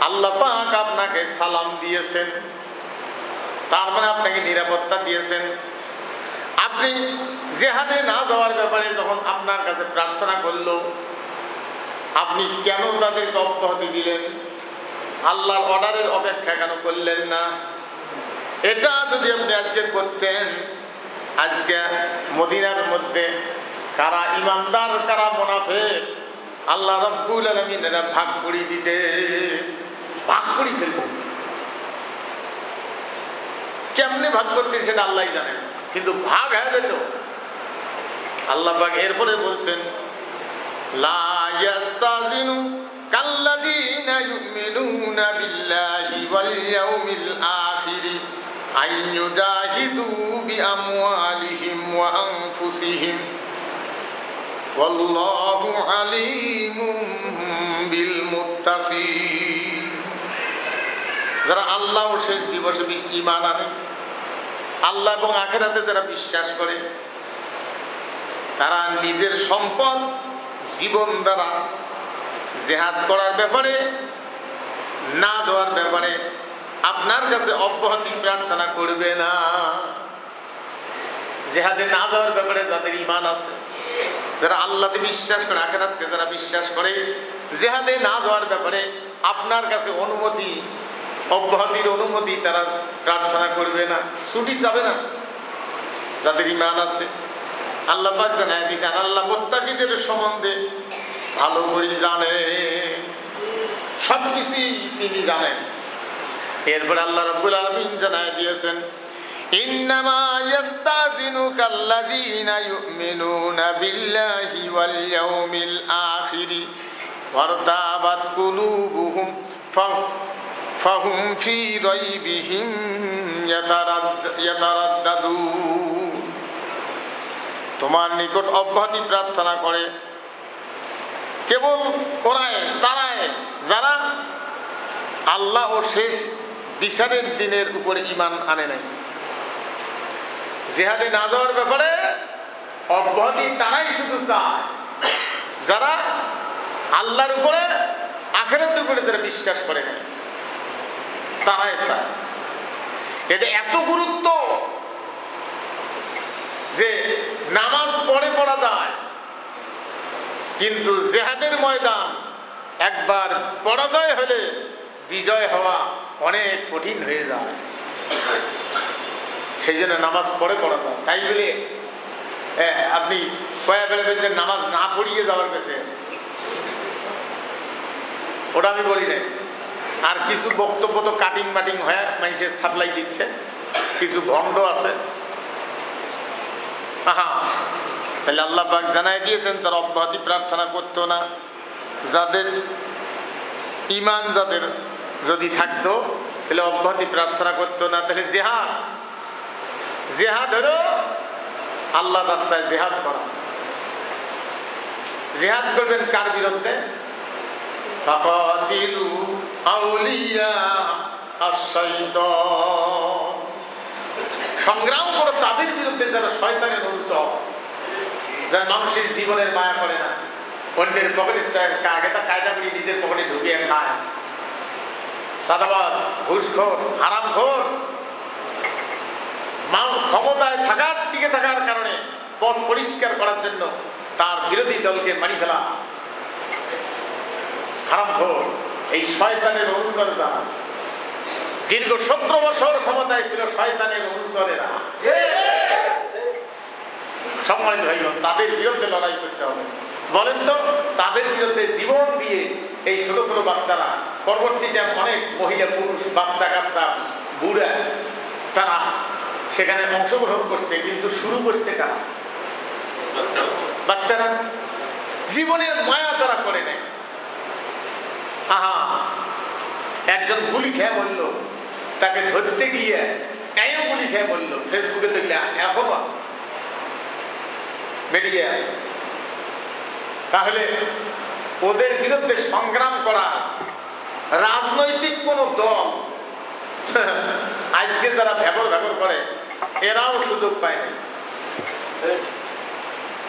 আল্লাহ পাক আপনাকে সালাম দিয়েছেন, তার মানে আপনাকে নিরাপত্তা দিয়েছেন। আপনি জিহাদে না যাওয়ার ব্যাপারে যখন আপনার কাছে প্রার্থনা করলো, আপনি কেন তাদেরকে অব্যাহতি দিলেন? আল্লাহর অর্ডারের অপেক্ষা কেন করলেন না? এটা যদি আপনি আজকে করতেন, আজকে মদিনার মধ্যে কারা ইমানদার কারা মুনাফিক আল্লাহ রাব্বুল আলামিন এরা ভাগ করে দিতে, ভাগ করে ফেলতে। কেমনে ভাগ করতে সেটা আল্লাহই জানেন, কিন্তু ভাগ হয়ে যেত। আল্লাহ পাক এরপরে বলছেন, লা ইয়াস্তাজিনু কাল্লাযিনা ইউমিনুনা বিল্লাহি ওয়াল ইয়াউমিল আখিরি আন ইউজাহিদু বিআমওয়ালিহিম ওয়া আনফুসিহিম ওয়াল্লাহু আলীমুম বিল মুত্তাকিন। যারা আল্লাহ ও শেষ দিবসে ঈমান আনে, আল্লাহ এবং আখিরাতে যারা বিশ্বাস করে, তারা নিজের সম্পদ জীবন দ্বারা জিহাদ করার ব্যাপারে না যাওয়ার ব্যাপারে আপনার কাছে অব্যাহতি প্রার্থনা করবে না। জিহাদে না যাওয়ার ব্যাপারে যাদের ঈমান আছে, যারা আল্লাহতে বিশ্বাস করে, আখিরাতকে যারা বিশ্বাস করে, জিহাদে না যাওয়ার ব্যাপারে আপনার কাছে অনুমতি, অব্যাহতির অনুমতি তারা প্রার্থনা করবে না, ছুটি যাবে না। যাদের ঈমান আছে, আল্লাহ পাক জানায় দিয়েছেন, আল্লাহ মুত্তাকিদের সম্বন্ধে ভালো করে জানে, সবকিছুই তিনি জানেন। এরপর আল্লাহ রাব্বুল আলামিন জানায় দিয়েছেন, ইন্নামা ইয়াস্তাযিনুকাল্লাযিনা ইউমিনুনা বিল্লাহি ওয়াল ইয়াউমিল আখিরি ওয়ারতাবাত কুলুবুহুম ফাহুম ফি রাইবিহিম ইয়াতারাদ্দাদুন। তোমার নিকট অব্যাহতি প্রার্থনা করে কেবল তারাই যারা আল্লাহ ও শেষ বিচারের দিনের উপরে ঈমান আনে নাই। জিহাদে না যাওয়ার ব্যাপারে অব্যাহতি তারাই শুধু চায় যারা আল্লাহর উপরে, আখিরাতের উপরে যারা বিশ্বাস করে নাই, তারাই চায়। এটা এত গুরুত্ব যে নামাজ পড়া যায়, কিন্তু জিহাদের ময়দান একবার পরাজয় হলে বিজয় হওয়া অনেক কঠিন হয়ে যায়। সেই জন্য নামাজ পড়া যায়। তাই বলে আপনি কয়া ফেলবেন যে নামাজ না পড়িয়ে যাওয়ার কাছে, ওটা আমি বলি নাই। আর কিছু বক্তব্য তো কাটিং মাটিং হয়ে মানুষের সাপ্লাই দিচ্ছে, কিছু ভণ্ড আছে। তাহলে আল্লাহ পাক জানাই দিয়েছেন তারা অব্যাহতি প্রার্থনা করতো না। যাদের ঈমান যাদের যদি থাকতো তাহলে অব্যাহতি প্রার্থনা করতো না। তাহলে জিহাদ হলো আল্লাহর রাস্তায় জিহাদ করা। জিহাদ করবেন কার বিরুদ্ধে? ফাকাতিলু আউলিয়া আশ-শাইতান। সংগ্রাম করো তাদের বিরুদ্ধে যারা শয়তানের অনুচর, যারা মানুষের জীবনের মায়া করে না, অন্যের পকেটে আগে তা কায়দা করে নিজের পকেটে ঢুকিয়ে খায়, সাদাবাজ, ঘুষখোর, হারামখোর, ক্ষমতায় টিকে থাকার কারণে পথ পরিষ্কার করার জন্য তার বিরোধী দলকে মারি ফেলা, হারামখোর, এই শয়তানের অনুচর যারা দীর্ঘ 17 বছর ক্ষমতায় ছিল, শয়তানের অনুচরেরা। সম্মানিত ভাইগণ, তাদের বিরুদ্ধে লড়াই করতে হবে। বলেন তো, তাদের বিরুদ্ধে জীবন দিয়ে এই ছোট ছোট বাচ্চারা, পরবর্তীতে অনেক মহিলা পুরুষ বাচ্চা কাচ্চা বুড়া তারা সেখানে অংশগ্রহণ করছে, কিন্তু শুরু করছে কারা? বাচ্চারা। জীবনের মায়া তারা করে নেয়। আহা, একজন গুলি খেয়ে বলল, তাকে ধরতে গিয়ে এও গুলি খেয়ে বলল, ফেসবুকে দেখলে এখনো আছে, বেরিয়ে আছে। তাহলে ওদের বিরুদ্ধে সংগ্রাম করা রাজনৈতিক কোন দল আজকে যারা ভেবর করে এরাও সুযোগ পায় নাই।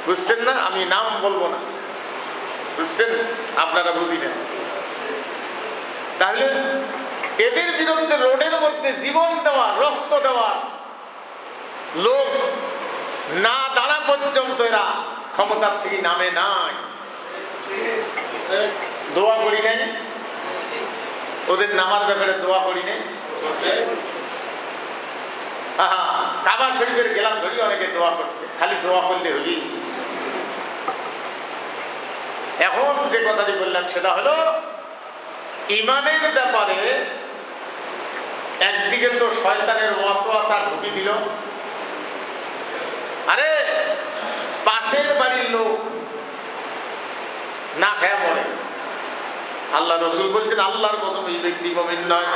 বুঝছেন না? আমি নাম বলবো না, বুঝছেন? আপনারা বুঝি না। তাহলে এদের বিরুদ্ধে রোডের মধ্যে জীবন দেওয়া, রক্ত দেওয়া লোক না দাঁড়া পর্যন্ত এরা ক্ষমতার থেকে নামে নাই। দোয়া করি নাই, ওদের নামার ব্যাপারে দোয়া করি নাই। কাবা শরীফের গেলাম ধরি অনেকে দোয়া করছে, খালি দোয়া করলে হলি। এখন যে কথাটি বললাম সেটা হলো ইমানের ব্যাপারে একদিকে তো শয়তানের ওয়াসওয়াসা ঢুকি দিল, আরে পাশের বাড়ির লোক না খেয়ে মরে। আল্লাহ রসুল বলছেন আল্লাহর কসম এই ব্যক্তি মুমিন নয়,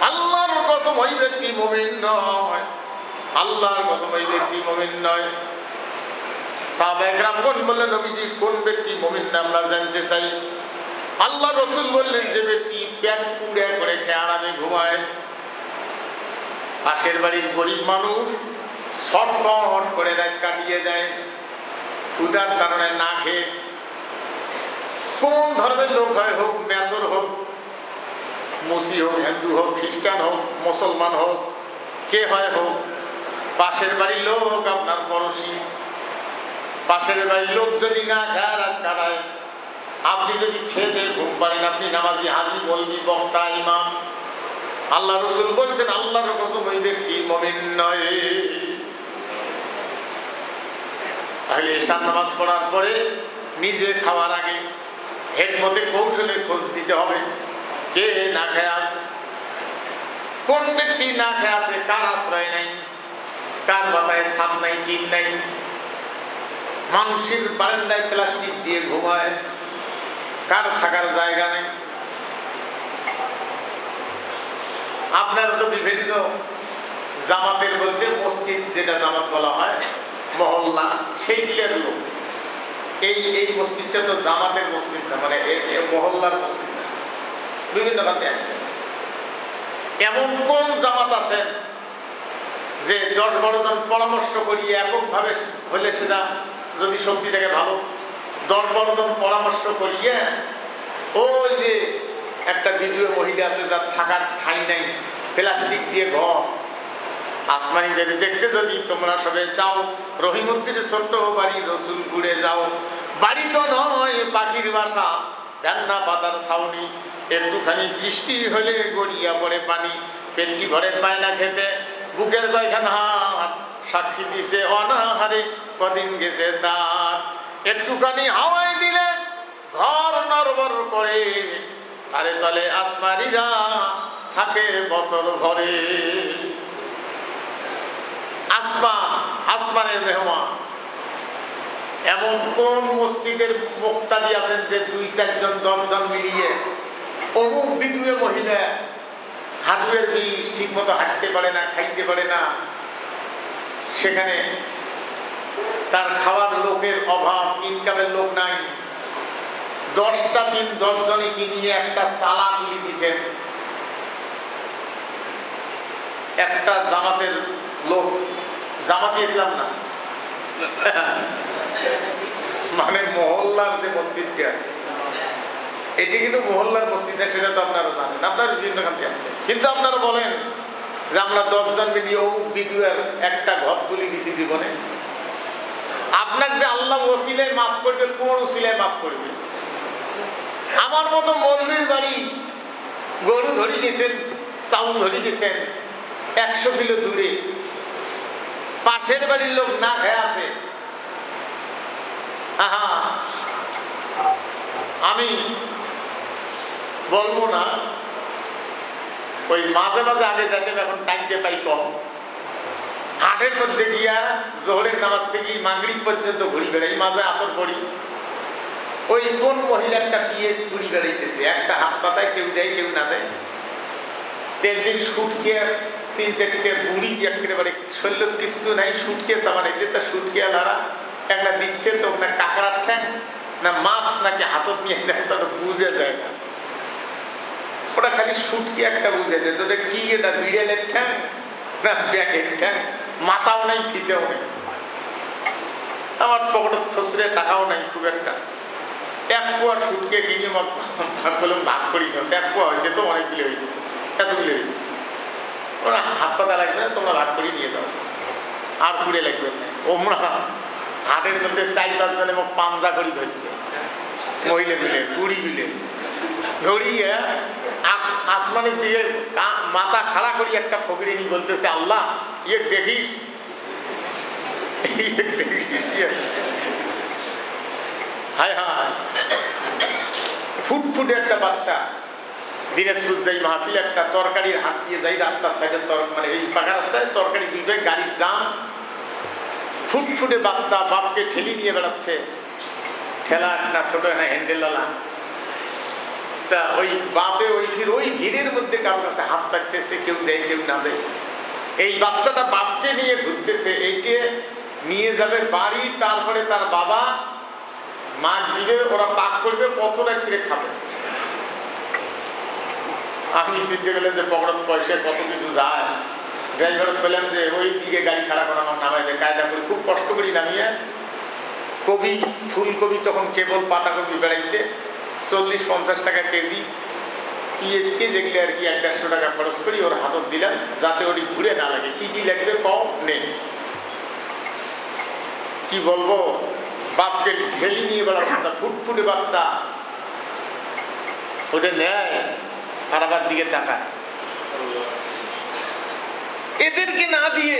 আল্লাহর কসম ওই ব্যক্তি মুমিন নয়, আল্লাহর কসম ওই ব্যক্তি মুমিন নয়। সাহাবায়ে কেরামগণ বললেন, নবীজি কোন ব্যক্তি মুমিন না আমরা জানতে চাই। আল্লাহ রসুল বললেন, যে ব্যক্তি পেট পুড়ে করে খেয়ে আরামে ঘুমায়। পাশের বাড়ির গরিব মানুষ ছটফট করে রাত কাটিয়ে দেয় ক্ষুধার কারণে না খেয়ে। কোন ধর্মের লোক হয়, হোক মেথর হোক, মুসি হোক, হিন্দু হোক, খ্রিস্টান হোক, মুসলমান হোক, কে হয় হোক, পাশের বাড়ির লোক আপনার পড়োশি, পাশের বাড়ির লোক যদি না খায় রাত কাটায়, আপনি যদি খেয়ে দিয়ে ঘুম পারেন, আপনি নামাজি, হাজি, বলবি, বক্তা, ইমাম, আল্লাহ রসুল বলছেন আল্লাহর কসম ওই ব্যক্তি মুমিন নয়। তাহলে এশার নামাজ পড়ার পরে নিজে খাওয়ার আগে হেকমতে কৌশলে খোঁজ দিতে হবে কে না খেয়ে আছে, কোন ব্যক্তি না খেয়ে আছে, কার আশ্রয় নাই, কার মাথায় ছাদ নাই, টিন নাই, মানুষের বারান্দায় প্লাস্টিক দিয়ে ঘুমায়, কার থাকার জায়গা নেই। আপনার তো বিভিন্ন জামাতের বলতে মসজিদ, যেটা জামাত বলা হয়, মহল্লা, সেইগুলোর লোক। এই মসজিদটা তো জামাতের মসজিদ না, মানে মহল্লার মসজিদ না, বিভিন্ন কাজে আসছে। এমন কোন জামাত আছেন যে 10-12 জন পরামর্শ করিয়ে এককভাবে হলে সেটা যদি শক্তি থেকে ভালো, 10-12 জন পরামর্শ করিয়ে, ওই যে একটা ভিডিও মহিলা আছে যার থাকার ঠাঁই নাই, প্লাস্টিক দিয়ে ঘর, আসমানি যদি দেখতে যদি তোমরা সবাই চাও, রহিমুদ্দির ছোট্ট বাড়ি রসুলপুরে যাও, বাড়ি তো নয় পাখির বাসা, ধান্না পাতার ছাউনি, একটুখানি বৃষ্টি হলে গড়িয়া পড়ে পানি, পেটটি ঘরে পায় না খেতে, বুকের কয়খান হাত সাক্ষী দিছে অনাহারে কদিন গেছে তার, একটুখানি হাওয়ায় দিলে ঘর নড়বড় করে, তারে তলে আসমানিরা থাকে বছর ভরে। আসমানের মেহমান। এমন কোন মসজিদের মুক্তাদি আছেন যে 2-4 জন 10 জন মিলিয়ে অমুক বিধুয়ে মহিলা হাঁটুয়ের বিষ, ঠিক মতো হাঁটতে পারে না, খাইতে পারে না, সেখানে তার খাওয়ার লোকের অভাব, ইনকামের লোক নাই, 10টা দিন 10 জনই কিনিয়ে একটা সালা তুলি দিছেন। একটা জামাতের লোক, জামাতে ইসলাম না, মানে মহল্লার যে মসজিদটি আছে, এটি কিন্তু মহল্লার মসজিদ না, সেটা তো আপনারা জানেন, আপনারা বিভিন্ন কান্তি আসছে। কিন্তু আপনারা বলেন যে আমরা 10 জন মিলিয়ে বিদুয়ের একটা ঘর তুলি দিছি জীবনে। আপনার যে আল্লাহ ওসিলায় মাফ করবে, কোন ওসিলায় মাফ করবে? আমার মতো মৌলবীর বাড়ি গরু ধরি দিয়েছেন, চাউল ধরি দিয়েছেন 100 কিলো দূরে, পাশের বাড়ির লোক না খেয়ে আছে। আহা, আমি বলবো না ওই মাঝে মাঝে আগে যাইতাম, এখন টাইমকে পাই কম। হাটের মধ্যে গিয়া জোহরের নামাজ থেকে মাগরিব পর্যন্ত ঘুরি বেড়াই, মাঝে আসর পড়ি। ওই কোন মহিলা একটা পিএস ঘুরি বেড়াইতেছে, একটা হাত পাতায় কেউ দেয় কেউ না দেয়। একদিন সুটকে 3-4টে বুড়ি একেবারে শরীর কিছু নাই, সুটকে চামানাইতে, তা সুটকে লারা একটা দিচ্ছে তো না কাঁকড়ার ঠ্যাং না মাছ নাকি হাতত নিয়ে দেয়, তো বুঝে যায় না। ওটা খালি সুটকে একটা বুঝেছে, তো কি এটা বিড়ালের ঠ্যাং না ব্যাগের ঠ্যাং, মাথাও নাই ফিসেও নেই। আমার পকেটত খুচরে টাকাও নাই খুব একটা। 1 পোয়া সুটকে কিনে বললাম ভাগ করি না, 1 পোয়া হয়েছে তো অনেকগুলো হয়েছে, এতগুলো হয়েছে। ওরা হাত পাতা লাগবে না, তোমরা ভাগ করে নিয়ে যাও, আর কুড়ে লাগবে না। ওমরা হাটের মধ্যে 4-5 জনে মোক পাঞ্জা করি ধরছে, মহিলা মিলে বুড়ি মিলে ধরিয়ে আসমানের দিকে মাথা খাড়া করি একটা ফকিরিনী বলতেছে, আল্লাহ ইয়ে দেখিস, হায় হায়। ফুটফুটে একটা বাচ্চা, দিনাজপুর যাই মাহফিল, একটা তরকারির হাট দিয়ে যাই, রাস্তার সাইডে মানে এই পাকা রাস্তায় তরকারি দুইবে, গাড়ির জাম। ফুটফুটে বাচ্চা বাপকে ঠেলি নিয়ে বেড়াচ্ছে, ঠেলা না ছোট না হ্যান্ডেলওয়ালা। তা ওই বাপে ওই ভিড়ের মধ্যে কারোর কাছে হাত পাততেছে, কেউ দেয় কেউ না দেয়। এই বাচ্চাটা বাপকে নিয়ে ঘুরতেছে, এইটে নিয়ে যাবে বাড়ি, তারপরে তার বাবা মাছ দিবে, ওরা পাক করবে, কত রাত্রে খাবে। আমি চিনতে গেলাম যে পকেট পয়সা কত কিছু যায়। ড্রাইভার বললাম যে ওই দিকে গাড়ি খারাপ করে আমার নামাই দেয়, কায়দা করে খুব কষ্ট করি নামিয়ে। কবি, ফুলকবি তখন কেবল পাতাকপি বেড়াইছে, 40-50 টাকা কেজি। পিএসকে যেগুলো আর কি 100-150 টাকা খরচ করি ওর হাতত দিলাম, যাতে ওটি ঘুরে না লাগে। কি কি লাগবে কম নেই, কি বলবো। বাপকে ঢেলি নিয়ে বেড়া বাচ্চা, ফুটফুটে বাচ্চা, ওটা নেয় আর আবার দিকে তাকায়। এদেরকে না দিয়ে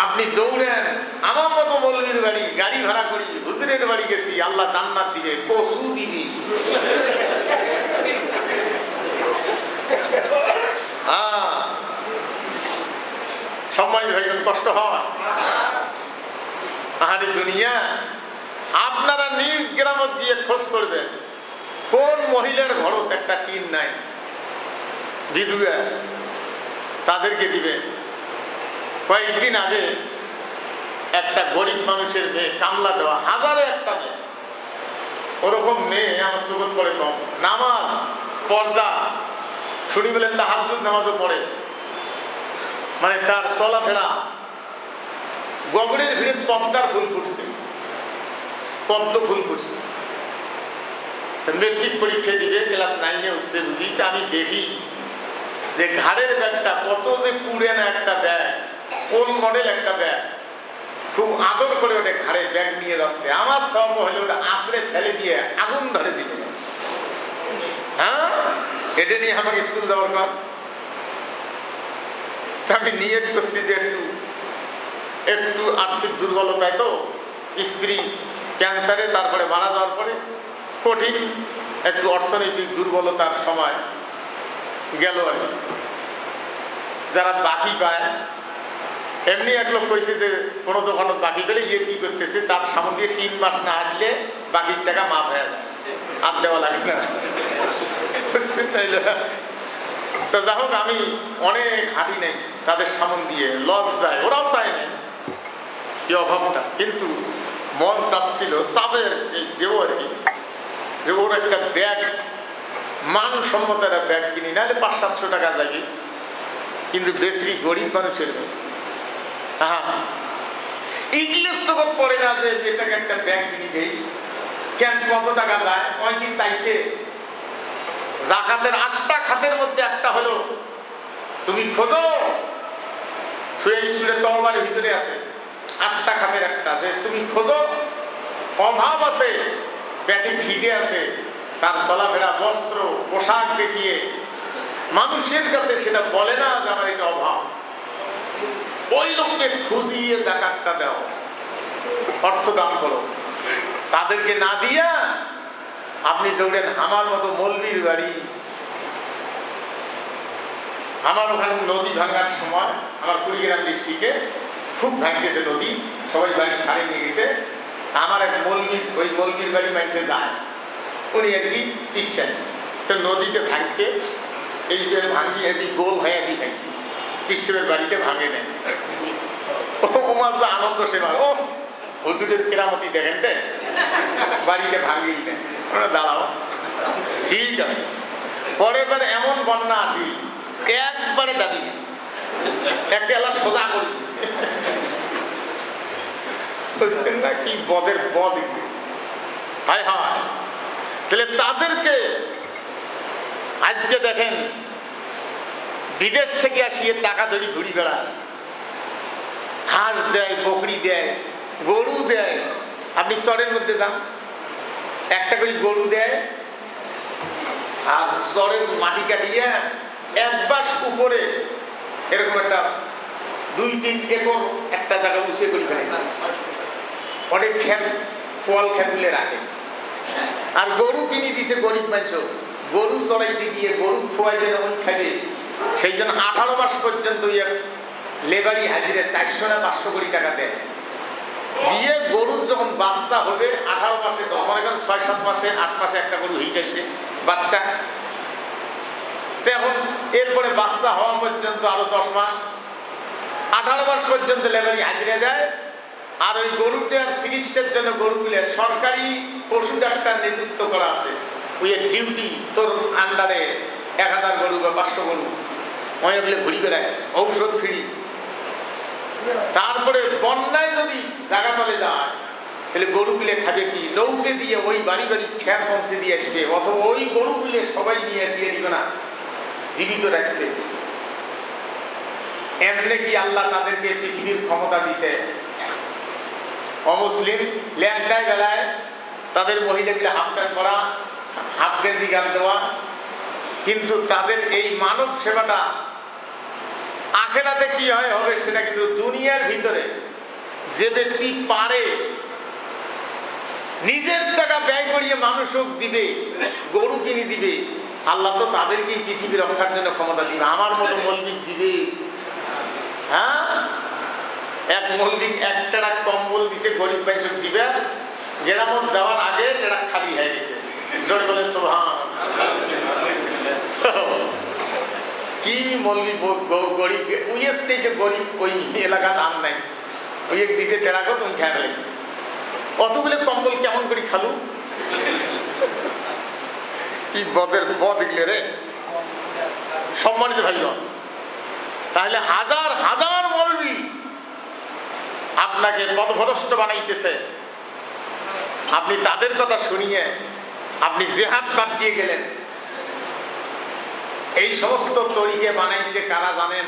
আপনি দৌড়েন, আমার মতো মৌলবীর বাড়ি গাড়ি ভাড়া করি, হুজুরের বাড়ি গেছি, আল্লাহ জান্নাত দিবে, কসু দিবি। সম্মানিত ভাইজন, কষ্ট হয়। আহারে দুনিয়া, আপনারা নিজ গ্রামত গিয়ে খোঁজ করবেন, কোন মহিলার ঘরত একটা টিন নাই, বিধবা, তাদেরকে দিবেন। কয়েকদিন আগে একটা গরিব মানুষের মেয়ে, কামলা দেওয়া, হাজারে একটা মেয়ে, ওরকম মেয়ে আমার সুগত পড়ে কম, নামাজ পর্দা, শুনি বলে তাহাজ্জুদ নামাজও পড়ে, মানে তার চলাফেরা, গগনের ভিড়ে পদ্মার ফুল ফুটছে, পদ্ম ফুল ফুটছে। মেট্রিক পরীক্ষা দিবে, ক্লাস 9-এ উঠছে বুঝি। আমি দেখি যে ঘাড়ের ব্যাগটা কত যে পুরানো একটা ব্যাগ, কোন মডেল একটা ব্যাগ, খুব আদর করে ওটা ঘাড়ে ব্যাগ নিয়ে যাচ্ছে। আমার সব হলে ওটা আশ্রে ফেলে দিয়ে আগুন ধরে দিবে। হ্যাঁ, এটা নিয়ে আমাকে স্কুল যাওয়ার পর আমি নিয়ত করছি যে একটু আর্থিক দুর্বলতায়, তো স্ত্রী ক্যান্সারে, তারপরে মারা যাওয়ার পরে কঠিন একটু অর্থনৈতিক দুর্বলতার সময় গেল আর কি। যারা বাকি পায়, এমনি এক লোক কইছে যে কোনো দোকানত বাকি পেলে ইয়ে কি করতেছে, তার সামনে দিয়ে 3 মাস না হাঁটলে বাকির টাকা মাফ হয়ে যায়, আর দেওয়া লাগে না। তো যাই হোক, আমি অনেক হাঁটি নাই তাদের সামন দিয়ে, লস যায়, ওরাও চায় নাই এই অভাবটা, কিন্তু মন চাচ্ছিল, চাপের এই দেব আর কি, যে ওর একটা ব্যাগ, মানসম্মত একটা ব্যাগ কিনি, নাহলে 500-700 টাকা যাবে, কিন্তু বেশি গরিব মানুষের মেয়ে। হ্যাঁ, ইংলিশ তো পড়ে না যে এটাকে একটা ব্যাগ কিনি দেই, কেন কত টাকা যায়, ওই কি চাইছে। জাকাতের 8টা খাতের মধ্যে একটা হলো, তুমি খোঁজো, সুরে তওবার ভিতরে আছে 8টা খাতের একটা, যে তুমি খোঁজো, অভাব আছে, পেটে খিদে আছে, তার চলাফেরা, বস্ত্র, পোশাক দেখিয়ে মানুষের কাছে সেটা বলে না যে আমার এটা অভাব, ওই লোককে খুঁজিয়ে জাকাতটা দাও, অর্থ দান করো। তাদেরকে না দিয়া আপনি দৌড়েন আমার মতো মৌলবীর বাড়ি, আমার ওখানে নদী ভাঙার সময় আমার কুড়িগ্রাম ডিস্ট্রিক্টে খুব ভাঙতেছে নদী, সবাই বাড়ি সারে নিয়ে গেছে। আমার এক মলগি, ওই মলগির বাড়ি মানুষে যায়, উনি আর কি পিসছেন, তো নদীতে ভাঙছে, এই যে ভাঙিয়ে এদিক গোল হয়ে এদিক ভাঙছে, পিসের বাড়িতে ভাঙে নেন। ওমার যা আনন্দ সেবার, ও হুজুরের কেরামতি দেখেন রে, বাড়িতে ভাঙিয়ে নেন। দাঁড়াও, ঠিক আছে। পরের বার এমন বন্যা আসি, একবারে দাবি গেছে, একটা এলা সোজা করে দিচ্ছে। বুঝছেন না কি বদের বদ, হায় হায়। তাহলে তাদেরকে আজকে দেখেন বিদেশ থেকে আসিয়ে টাকা ধরি ঘুরি বেড়ায়, হাঁস দেয়, বকরি দেয়, গরু দেয়। আপনি চরের মধ্যে যান, একটা করে গরু দেয়, আর চরের মাটি কাটিয়ে একবার উপরে এরকম একটা 2-3 একর একটা জায়গা উঁচে করে ফেলেছে, অনেক খেত পোয়াল খেতগুলো রাখে। আর গরু কিনে দিছে গরিব মানুষ, গরু চড়াইতে গিয়ে গরু খোয়াই যেন ওই খাবে, সেই জন্য 18 মাস পর্যন্ত লেবারি হাজিরে 400 না 500 কোটি টাকা দেয়, দিয়ে গরু যখন বাচ্চা হবে 18 মাসে, তো মনে করেন 6-7 মাসে 8 মাসে একটা গরু হিট আসে বাচ্চা, এখন এরপরে বাচ্চা হওয়া পর্যন্ত আরো 10 মাস, 18 মাস পর্যন্ত লেবারি হাজিরে দেয়। আর ওই গরুটার চিকিৎসার জন্য গরুগুলো সরকারি পশু ডাক্তার নিযুক্ত করা আছে, ওই ডিউটি, তোর আন্ডারে 1000 গরু বা 500 গরু ওইগুলো ঘুরি বেড়ায়, ঔষধ ফ্রি। তারপরে বন্যায় যদি জায়গা তলে যায়, তাহলে গরুগুলো খাবে কি? নৌকে দিয়ে ওই বাড়ি বাড়ি খেয়ার পৌঁছে দিয়ে আসবে, অথবা ওই গরুগুলো সবাই নিয়ে আসিয়ে দিবে না, জীবিত রাখবে। এমনি কি আল্লাহ তাদেরকে পৃথিবীর ক্ষমতা দিছে? অমুসলিম ল্যাংটায় বেলায় তাদের মহিলাগুলো হাফ প্যান্ট পরা, হাফ গেঞ্জি গান দেওয়া, কিন্তু তাদের এই মানব সেবাটা আখেরাতে কি হয় হবে সেটা কিন্তু দুনিয়ার ভিতরে যে ব্যক্তি পারে নিজের টাকা ব্যয় করিয়ে মানুষক দিবে, গরু কিনে দিবে, আল্লাহ তো তাদেরকেই পৃথিবী রক্ষার জন্য ক্ষমতা দিবে। আমার মতো মৌলবিক দিবে? হ্যাঁ, এক মৌলবিক 1 ট্রাক কম্বল দিছে, গরিব মানুষক দিবে, গেরামত যাওয়ার আগে ট্রাক খালি হয়ে গেছে। জোরে বলে সুবহান। কি মৌলবি গরিব, ওই এসছে যে গরিব ওই এলাকার নাম নাই, ওই এক দিছে ট্রাকত, ওই খেয়ে ফেলেছে। অতগুলো কম্বল কেমন করে খালু? কি বদের বদ গেলে রে। সম্মানিত ভাইগণ, তাহলে হাজার হাজার মৌলবি আপনাকে পথভ্রষ্ট বানাইতেছে, আপনি তাদের কথা শুনিয়ে আপনি জেহাদ বাদ দিয়ে গেলেন। এই সমস্ত তরিকে বানাইছে কারা জানেন?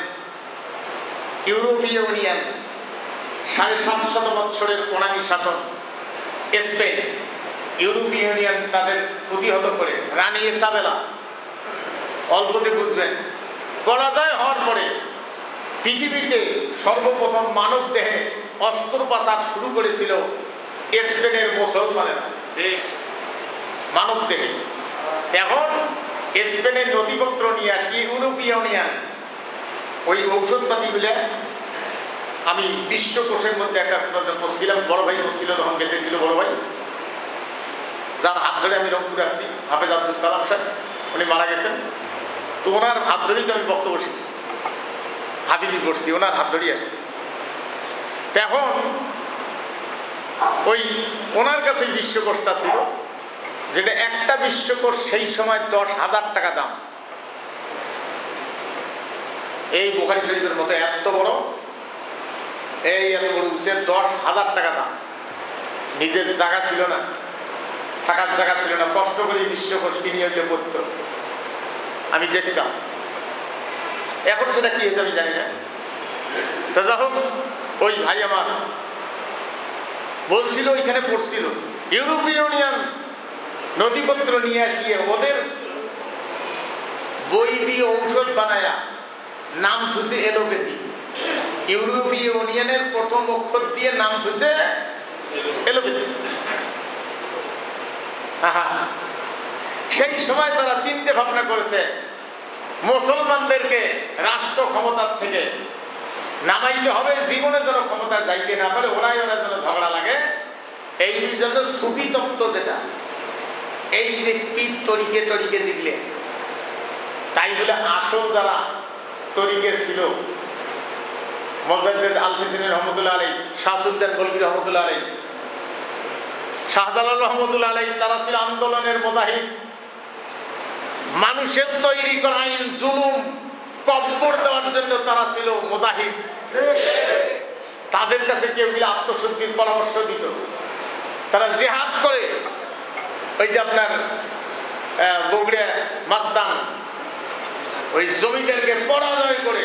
ইউরোপীয় ইউনিয়ন, 750 বৎসরের কোনানি শাসন স্পেন, ইউরোপীয় ইউনিয়ন তাদের প্রতিহত করে রানী ইসাবেলা, অল্পতে বুঝবেন, পরাজয় হওয়ার পরে পৃথিবীতে সর্বপ্রথম মানব দেহে অস্ত্রোপচার শুরু করেছিল স্পেনের মুসলমানেরা, মানব দেহে। এখন স্পেনের নথিপত্র নিয়ে আসি ইউরোপীয় ইউনিয়ন ওই ঔষধপাতিগুলো, আমি বিশ্বকোষের মধ্যে একটা পড়ছিলাম, বড় ভাই পড়ছিল তখন বেঁচেছিল বড় ভাই, যার হাত ধরে আমি রংপুর আসছি, হাফেজ আব্দুল সালাম সাহেব, উনি মারা গেছেন। তো ওনার হাত ধরেই তো আমি বক্তব্য শিখছি, হাফিজি পড়ছি, ওনার হাত ধরেই আসছি। এখন ওই ওনার কাছে বিশ্বকোষটা ছিল, যেটা একটা বিশ্বকোষ সেই সময় 10,000 টাকা দাম। এই বুখারী শরীফের মতো এত বড়, এই এত বড় উঠছে, 10,000 টাকা দাম। নিজের জায়গা ছিল না, থাকার জায়গা ছিল না, কষ্ট করে বিশ্বকোষ কিনে হইলে পড়তো, আমি দেখতাম। এখন সেটা কি হয়েছে আমি জানি না। তো যাই হোক, ওই ভাই আমার বলছিল, ওইখানে পড়ছিল, ইউরোপীয় ইউনিয়ন নথিপত্র নিয়ে আসিয়ে ওদের বই দিয়ে ঔষধ বানায়া নাম থুছে এলোপ্যাথি। ইউরোপীয় ইউনিয়নের প্রথম অক্ষর দিয়ে নাম থুছে এলোপ্যাথি। সেই সময় তারা চিন্তা ভাবনা করেছে মুসলমানদেরকে রাষ্ট্র ক্ষমতার থেকে নামাইতে হবে, জীবনে যেন ক্ষমতা যাইতে না পারে, ওরাই ওরা যেন ঝগড়া লাগে। এই জন্য সুফি তত্ত্ব যেটা, এই যে পীর তরিকে টরিকে জিগলে, তাই বলে আসল যারা তরিকে ছিল, মুজাদ্দিদ আল-ফিসনি রহমতুল্লাহ আলাইহি, শাহ সুলতান বলবি রহমতুল্লাহ আলাইহি, শাহজালাল রহমতুল্লাহ আলাইহি, তারা ছিল আন্দোলনের মুজাহিদ। মানুষের তৈরি করা আইন জুলুম কব্বর দেওয়ার জন্য তারা ছিল মুজাহিদ। তাদের কাছে কেউ গেলে আত্মশুদ্ধির পরামর্শ দিত। তারা জিহাদ করে, ওই যে আপনার বগুড়া মাস্তান ওই জমিদারকে পরাজয় করে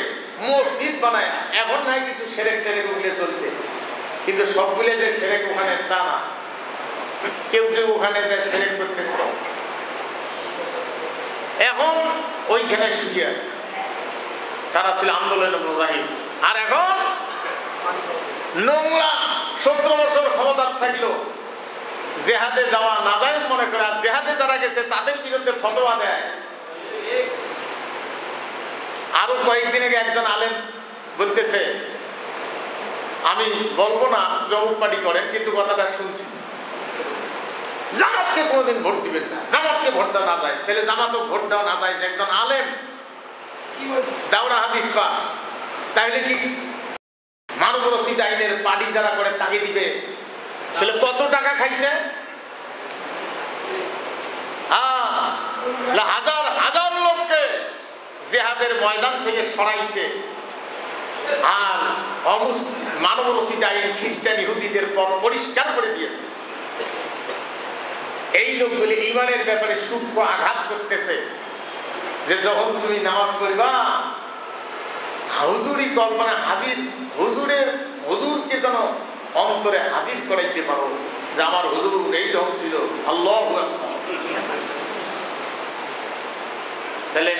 মসজিদ বানায়। এখন নাই কিছু সেরেক টেরেক ওগুলো চলছে, কিন্তু সবগুলো যে সেরেক ওখানে তা না, কেউ কেউ ওখানে যে সেরেক করতেছে এখন ওইখানে শুয়ে আছে। তারা ছিল আন্দোলনের মুজাহিদ। আর এখন নোংরা 17 বছর ক্ষমতার থাকলো জেহাদে যাওয়া নাজায়েজ মনে করে, আর জেহাদে যারা গেছে তাদের বিরুদ্ধে ফতোয়া দেয়। আরো কয়েকদিন আগে একজন আলেম বলতেছে, আমি বলবো না জমুক পার্টি করেন, কিন্তু কথাটা শুনছি, জামাতকে কোনোদিন ভোট দিবেন না, জামাতকে ভোট দেওয়া না যায়। তাহলে জামাতও ভোট দেওয়া না যায়, একজন আলেম দাওরা হাদিস পাস, তাহলে কি মানব রশিদ আইনের পার্টি যারা করে তাকে দিবে? তাহলে কত টাকা খাইছে? হাজার হাজার লোককে জেহাদের ময়দান থেকে সরাইছে। আর মানব রশিদ আইন খ্রিস্টান ইহুদিদের পথ পরিষ্কার করে দিয়েছে। এই লোকগুলি ঈমানের ব্যাপারে সূক্ষ্ম আঘাত করতেছে যে যখন তুমি নামাজ পড়বা হুজুরি কল্পনা হাজির, হুজুরকে যেন অন্তরে হাজির করাইতে পারো যে আমার হুজুর এই ঢং ছিল। আল্লাহু আকবার। তাহলে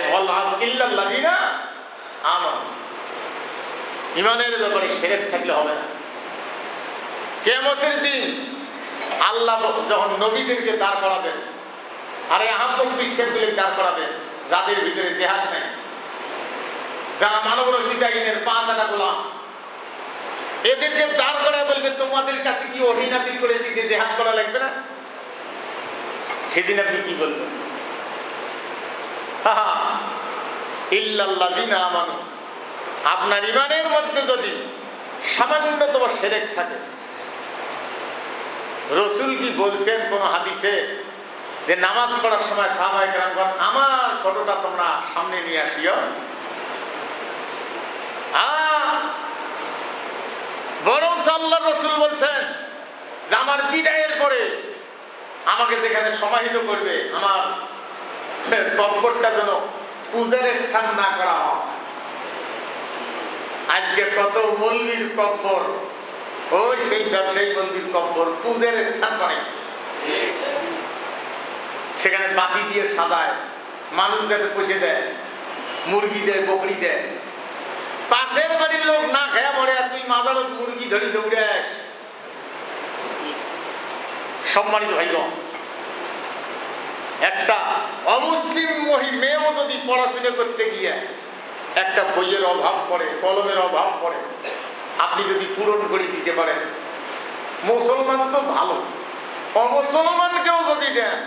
ইল্লাল্লাযিনা আমানু, ঈমানের ব্যাপারে শিরক থাকলে হবে না। কিয়ামতের দিন আল্লাহ যখন নবীদেরকে দাঁড় করাবেন, আর এই আহম্মদ বিশ্বাসগুলি দাঁড় করাবেন যাদের ভিতরে জিহাদ নেই, যারা মানব রশিদ আইনের 5 আনা গোলাম, এদেরকে দাঁড় করায় বলবে তোমাদের কাছে কি ওহী নাযিল করেছি যে জিহাদ করা লাগবে না? সেদিন আপনি কি বলবেন? ইল্লাল্লাযিনা আমানু, আপনার ঈমানের মধ্যে যদি সামান্যতম শিরক থাকে, রাসূল কি বলছেন কোন হাদিসে যে নামাজ পড়ার সময় সাহাবায়ে কেরামগণ আমার ফটোটা তোমরা সামনে নিয়ে আসিও? বরং আল্লাহর রাসূল বলছেন যে আমার বিদায়ের পরে আমাকে যেখানে সমাহিত করবে আমার কবরটা যেন পূজার স্থান না করা হয়। আজকে কত মৌলবীর কবর, ওই সেই ব্যবসায়ী মৌলবীর কবর পূজার স্থান বানাইছে, সেখানে বাতি দিয়ে সাজায়, মানুষ যাতে পুষে দেয়, মুরগি দেয়, বকরি দেয়। পাশের বাড়ির লোক না খেয়া মরে, আর তুই মাজারত মুরগি ধরি দৌড়ে আস। সম্মানিত ভাইগণ, একটা অমুসলিম মেয়েও যদি পড়াশোনা করতে গিয়ে একটা বইয়ের অভাব পড়ে, কলমের অভাব পড়ে, আপনি যদি পূরণ করে দিতে পারেন, মুসলমান তো ভালো, অমুসলমানকেও যদি দেন,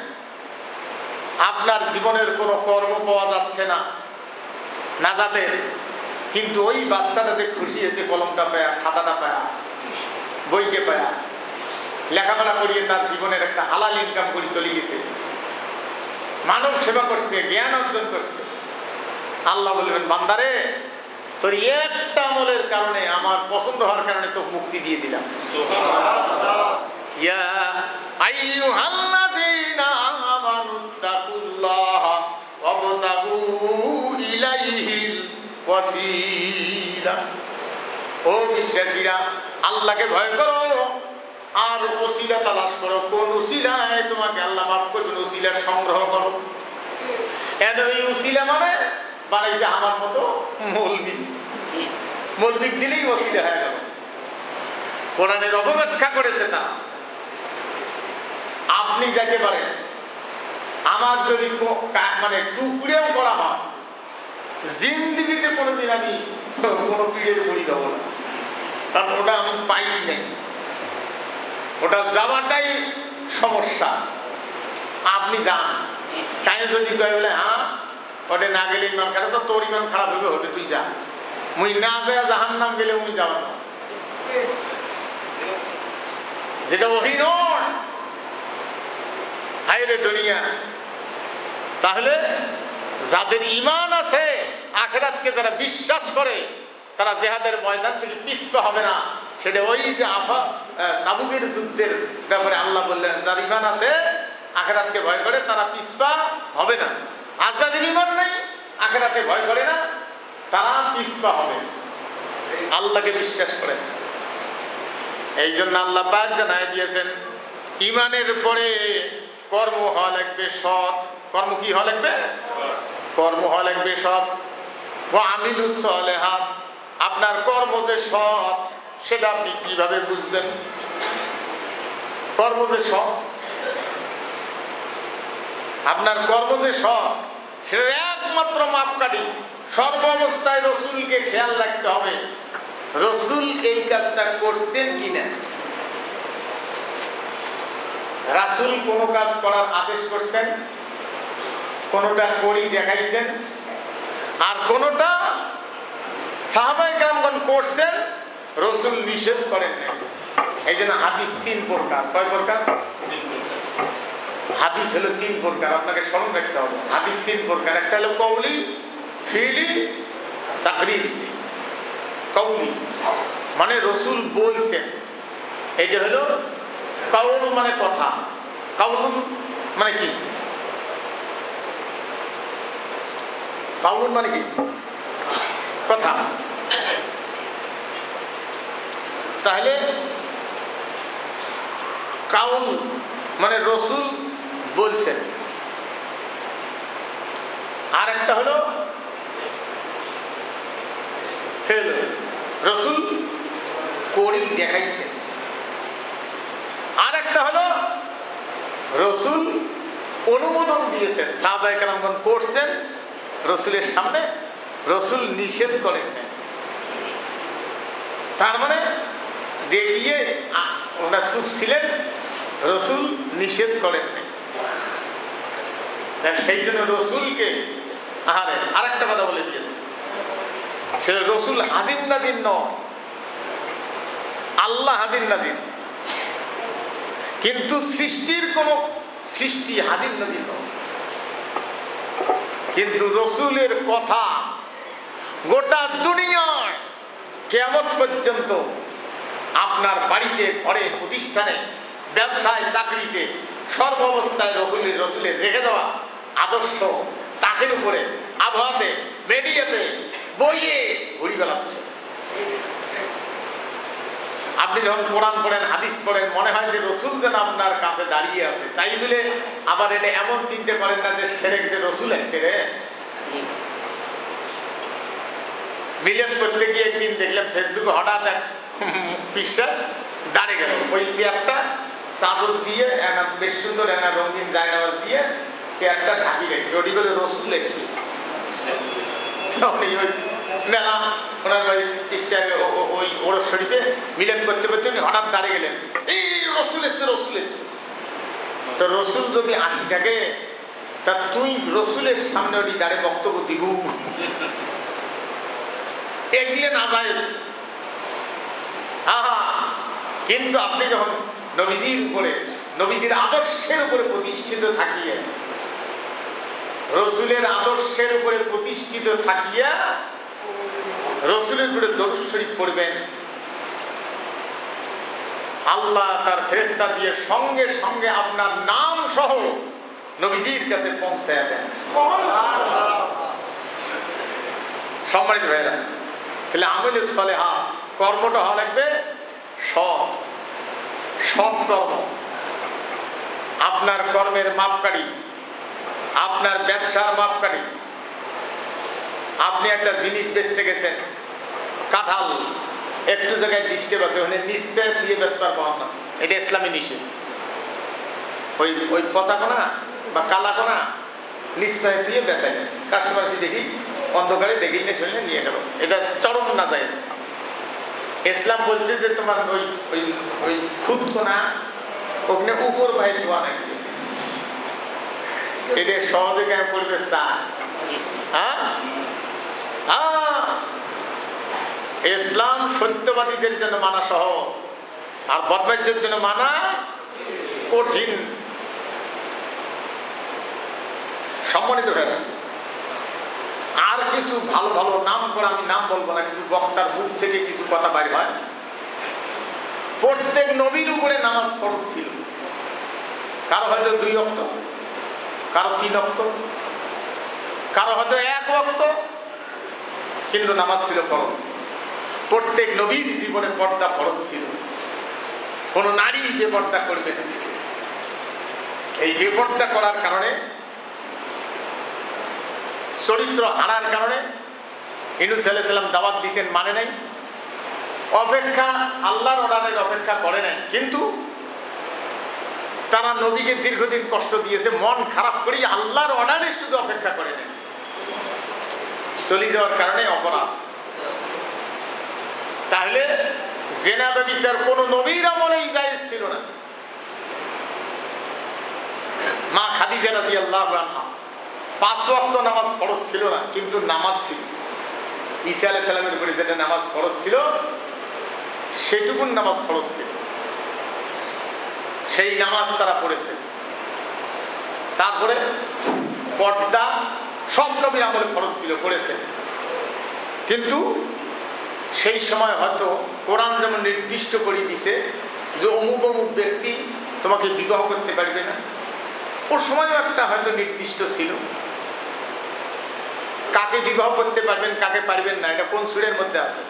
আপনার জীবনের কোনো কর্ম পাওয়া যাচ্ছে না নাজাতের, কিন্তু ওই বাচ্চাটা যে খুশি হয়েছে কলমটা পায়া, খাতাটা পায়া, বইটা পায়া, লেখাপড়া করিয়ে তার জীবনের একটা হালাল ইনকাম করে চলে গেছে, মানব সেবা করছে, জ্ঞান অর্জন করছে, আল্লাহ বলবেন বান্দারে তোর একটা আমলের কারণে, আমার পছন্দ হওয়ার কারণে তো মুক্তি দিয়ে দিলাম। ইয়া আইয়ুহাল্লাযীনা আমানুত্তাকুল্লাহা ওয়াবতাগু ইলাইহিল ওয়াসিলা। ও বিশ্বাসীরা, আল্লাহকে ভয় করো আর ওসিলা তালাশ করো। কোন ওসিলায় তোমাকে আল্লাহ মাফ করবেন, ওসিলা সংগ্রহ করো। এর ওই ওসিলা মানে বানাইছে আমার মতো মৌলবি, মৌলবি দিলেই ওসিলা হয়ে গেল। কোরআনের অপব্যাখ্যা করেছে তা। আপনি যাইতে পারেন, আমার যদি মানে টুকরেও করা হয়, জিন্দিগিতে কোনোদিন আমি কোনো পীরের মুড়ি দেবো না, কারণ ওটা আমি পাই নাই, ওটা যাওয়াটাই সমস্যা। আপনি যান, তাই যদি কয়ে বলে হ্যাঁ ওটা না গেলে ইমান খারাপ, তো তোর ইমান খারাপ হবে, ওটা তুই যা, মুই না যায় জাহান্নাম গেলে মুই যাওয়া না, যেটা ওহি নয়। হায় রে দুনিয়া। তাহলে যাদের ঈমান আছে, আখিরাতকে যারা বিশ্বাস করে, তারা জিহাদের ময়দান থেকে পিছপা হবে না। সেটা ওই যে তাবুকের যুদ্ধের ব্যাপারে আল্লাহ বললেন, যার ঈমান আছে আখিরাতকে ভয় করে তারা পিছপা হবে না। আর যাদের ঈমান নেই, আখিরাতে ভয় করে না, তারা পিছপা হবে, আল্লাহকে বিশ্বাস করে। এই জন্য আল্লাহ পাক জানায় দিয়েছেন, ঈমানের পরে কর্ম হওয়া লাগবে সৎ। কর্ম কি হওয়া লাগবে? কর্ম হওয়া লাগবে সৎ। ওয়া আমিলুস সালিহাত, আপনার কর্ম যে সৎ সেটা আপনি কিভাবে বুঝবেন? কর্ম যে সৎ, আপনার কর্ম যে সৎ, সেটার একমাত্র মাপকাঠি সর্ব অবস্থায় রসুলকে খেয়াল রাখতে হবে, রসুল এই কাজটা করছেন কিনা। রাসূল কোনো কাজ করার আদেশ করছেন, কোনোটা করি দেখাইছেন, আর কোনোটা সাহাবায়ে কেরামগণ করছেন, রসুল নিষেধ করেন না। এই জন্য হাদিস 3 প্রকার। কয় প্রকার? হাদিস হলো 3 প্রকার, আপনাকে স্মরণ রাখতে হবে। হাদিস 3 প্রকার, একটা হলো কওলি, ফিলি, তাকরিরি। কওলি মানে রসুল বলছেন, এইটা হলো কাউল মানে কথা। কাউল মানে কি? কাউল মানে কি? কথা। তাহলে কাউল মানে রসুল বলছেন, আর একটা হলো ফেল, রসুল করি দেখাইছেন। আর একটা হলো রসুল অনুমোদন দিয়েছেন, সাহাবায়ে কেরামগণ করছেন রসুলের সামনে, রসুল নিষেধ করেন না। তার মানে দেখিয়ে ওরা চুপ ছিলেন, রসুল নিষেধ করেন না। সেই জন্য রসুলকে আর একটা কথা বলে দিয়ে, সে রসুল হাজির নাজির নয়, আল্লাহ হাজির নাজির, কিন্তু সৃষ্টির কোন সৃষ্টি হাজির নাজির নয়। কিন্তু রসুলের কথা গোটা দুনিয়ায় কিয়ামত পর্যন্ত, আপনার বাড়িতে, ঘরে, প্রতিষ্ঠানে, ব্যবসায়, চাকরিতে, সর্ব অবস্থায় রসুলের রেখে দেওয়া আদর্শ তাকের উপরে, আবহাওয়াতে, মিডিয়াতে, বইয়ে ঘুরি বেড়াচ্ছে। আপনি যখন কোরআন পড়েন, হাদিস পড়েন, মনে হয় যে রসুল যেন আপনার কাছে দাঁড়িয়ে আছে। তাই বলে আবার এটা এমন চিনতে পারেন না যে সেরেক, যে রসুল আছে রে। মিলাদ করতে গিয়ে একদিন দেখলাম ফেসবুকে হঠাৎ এক পিসা দাঁড়িয়ে গেল, ওই চেয়ারটা চাদর দিয়ে বেশ সুন্দর একটা রঙিন জায়গা দিয়ে চেয়ারটা ঢাকি গেছে, ওটি বলে রসুল এসবি। মেলা ওনার বাড়ির পিসাকে ওই ওরস শরীফে মিলাদ করতে করতে উনি হঠাৎ দাঁড়িয়ে গেলেন, এই রসুল এসছে, রসুল এসছে। তো রসুল যদি আসি থাকে, তা তুই রসুলের সামনে ওটি দাঁড়িয়ে বক্তব্য দিব, এগিয়ে না যায়। কিন্তু আপনি যখন নবীজির উপরে, নবীজির আদর্শের উপরে প্রতিষ্ঠিত থাকিয়ে, রসুলের আদর্শের উপরে প্রতিষ্ঠিত থাকিয়া রসুলের উপরে দরুদ শরীফ পড়বেন, আল্লাহ তার ফেরেশতা দিয়ে সঙ্গে সঙ্গে আপনার নাম সহ নবীজির কাছে পৌঁছায় দেন। সম্মানিত ভাইরা, তাহলে আমলুস সালেহা, কর্মটা হওয়া লাগবে সৎ। সৎ কর্ম আপনার কর্মের মাপকাঠি, আপনার ব্যবসার মাপকাঠি। আপনি একটা জিনিস বেচতে গেছেন, কাঁঠাল, একটু জায়গায় ডিস্টার্ব আছে, ওখানে নিচটা ছুঁয়ে বেচবার পাওয়ার না, এটা ইসলামী নিষেধ। ওই পচা কোনা বা কালা কোনা নিচটা ছুঁয়ে বেচাই, কাস্টমার এসে দেখি অন্ধকারে দেখিলে শুনলে নিয়ে গেল, এটা চরম নাজায়েজ। ইসলাম বলছে যে তোমার ওই ওই ওই খুদকোনা ওখানে উপর ভাই ছোঁয়া নাকি, এটা সহজে কেন পরিবেশ চায়? হ্যাঁ, ইসলাম সত্যবাদীদের জন্য মানা সহজ, আর বদমাইশদের জন্য মানা কঠিন। সম্মানিত ভাইরা, আর কিছু ভালো ভালো নাম করে, আমি নাম বলবো না, কিছু বক্তার মুখ থেকে কিছু কথা বাইর হয়। প্রত্যেক নবীর উপরে নামাজ ফরজ ছিল, কারো হয়তো 2 ওয়াক্ত, কারো 3 ওয়াক্ত, কারো হয়তো 1 ওয়াক্ত, কিন্তু নামাজ ছিল ফরজ। প্রত্যেক নবীর জীবনে পর্দা ফরজ ছিল। কোন নারী বেপর্দা করবে না। এই বেপর্দা করার কারণে, চরিত্র হারার কারণে ইউনূস আলাইহিস সালাম দাওয়াত দিয়েছেন, মানে নাই, অপেক্ষা আল্লাহর অর্ডারের অপেক্ষা করে নাই, কিন্তু তারা নবীকে দীর্ঘদিন কষ্ট দিয়েছে, মন খারাপ করে আল্লাহর অর্ডারে শুধু অপেক্ষা করে নাই, চলে যাওয়ার কারণে অপরাধ। তাহলে জিনা ব্যভিচার কোন নবীর আমলেই জায়েজ ছিল না। মা খাদিজা রাদিয়াল্লাহু আনহা 5 ওয়াক্ত নামাজ ফরজ ছিল না, কিন্তু নামাজ ছিল। ঈসা আলাইহিস সালামের উপরে যেটা নামাজ ফরজ ছিল, সেটুকুন নামাজ ফরজ ছিল, সেই নামাজ তারা পড়েছে। তারপরে পর্দা সব নবীর আমলে ফরজ ছিল, পড়েছে। কিন্তু সেই সময় হয়তো কোরআন যেমন নির্দিষ্ট করে দিছে যে অমুক অমুক ব্যক্তি তোমাকে বিবাহ করতে পারবে না, ওর সময়ও একটা হয়তো নির্দিষ্ট ছিল, কাকে বিবাহ করতে পারবেন কাকে পারবেন না, এটা কোন সূরার মধ্যে আছে?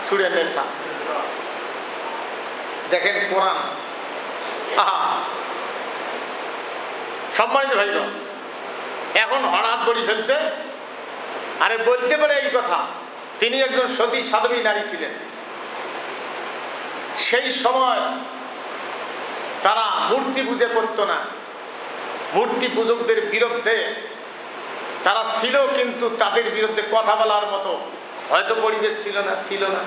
সূরা নিসা। দেখেন কোরআন, সম্মানিত ভাই, এখন হঠাৎ বলি ফেলছে, আরে বলতে পারে এই কথা, তিনি একজন সতী সাধবী নারী ছিলেন। সেই সময় তারা মূর্তি পূজা করতো না, মূর্তি পূজকদের বিরুদ্ধে তারা ছিল, কিন্তু তাদের বিরুদ্ধে কথা বলার মতো হয়তো পরিবেশ ছিল না।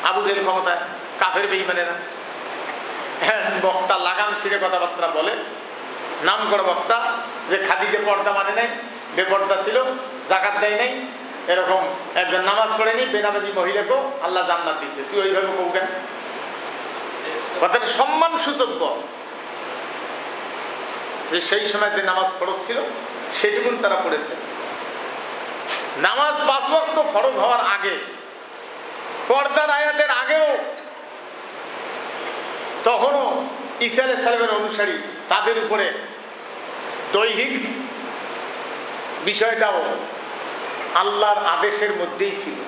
আবু জেহেল ক্ষমতায়, কাফের বেঈমানেরা, বক্তা লাগাম ছিঁড়ে কথাবার্তা বলে, নাম করা বক্তা, যে খাদিজা পর্দা মানে নাই, বেপর্দা ছিল, যাকাত দেয় নাই, এরকম একজন নামাজ পড়েনি, বেনামাজি মহিলাকেও আল্লাহ জান্নাত দিয়েছে, তুই ওইভাবে কৌ কেন? কথাটা সম্মান সূচক, যে সেই সময় যে নামাজ ফরজ ছিল সেটুকুন তারা পড়েছে। নামাজ 5 ওয়াক্ত ফরজ হওয়ার আগে, পর্দার আয়াতের আগেও, তখনও ঈসা আলাইহিস সালামের অনুসারী তাদের উপরে দৈহিক বিষয়টাও আল্লাহর আদেশের মধ্যেই ছিল,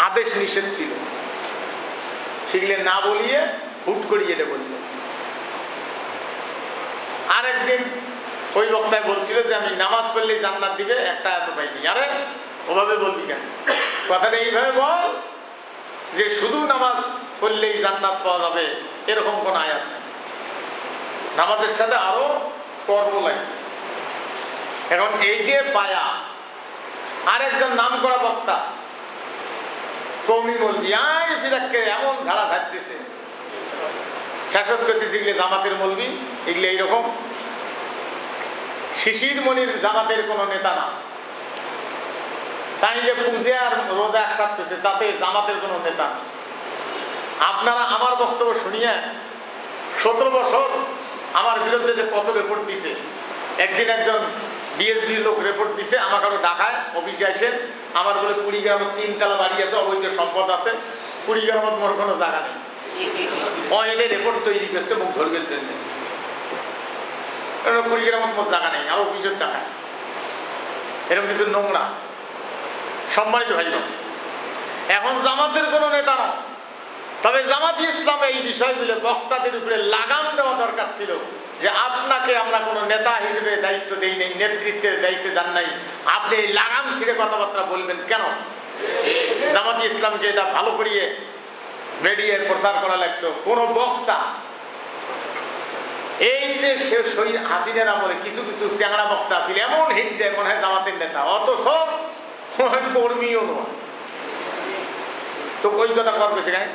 আদেশ নিষেধ ছিল, সেগুলো না বলিয়ে হুট করিয়ে এটা বলল। আরেকদিন ওই বক্তায় বলছিল যে আমি নামাজ পড়লেই জান্নাত দিবে, একটা আয়াত পাইনি। আরে ওভাবে বলবি কেন? কথাটা এইভাবে বল যে শুধু নামাজ পড়লেই জান্নাত পাওয়া যাবে, এরকম কোন আয়াত নেই। নামাজের সাথে আরো কর্ম লাগে। এখন এইটে পায়া আরেকজন নাম করা বক্তা কৌমি মৌলবি ফিরাককে এমন ধারা থাকতেছে, শাসক করতে, যেগুলো জামাতের মৌলবি, এগুলো এইরকম। শিশির মনির জামাতের কোনো নেতা না, তাই যে পূজা আর রোজা একসাথে পেয়েছে, তাতে জামাতের কোনো নেতা না। আপনারা আমার বক্তব্য শুনিয়ে 17 বছর আমার বিরুদ্ধে যে কত রিপোর্ট দিছে, একদিন একজন ডিএসবির লোক রিপোর্ট দিছে, আমাকে আরো ডাকায় অফিসে আসেন, আমার বলে 20 গ্রামের 3 তলা বাড়ি আছে, অবৈধ সম্পদ আছে, 20 গ্রামের মোর কোনো জায়গা নেই। এটা রিপোর্ট তৈরি করছে মুখ ধরবের জন্য, 20 গ্রামের মোট জায়গা নেই, আর অফিসের টাকায়, এরকম কিছু নোংরা। সম্মানিত ভাই, এখন জামাতের কোনো নেতা নয়, তবে জামাত ইসলাম এই বিষয়গুলো বক্তাদের উপরে লাগাম দেওয়া দরকার ছিল, যে আপনাকে আমরা কোনো নেতা হিসেবে দায়িত্ব দেই নাই, নেতৃত্বের দায়িত্বে যান নাই, আপনি এই লাগাম ছিঁড়ে কথাবার্তা বলবেন কেন? জামাত ইসলামকে এটা ভালো করিয়ে মিডিয়ায় প্রচার করা লাগতো। কোনো বক্তা এই যে সে শহীদ হাসিনার আমলে কিছু কিছু চ্যাংড়া বক্তা ছিল, এমন হিট দেয় মনে হয় জামাতের নেতা, অথচ কর্মীও নয়। তো ওই কথা করবে সেখানে।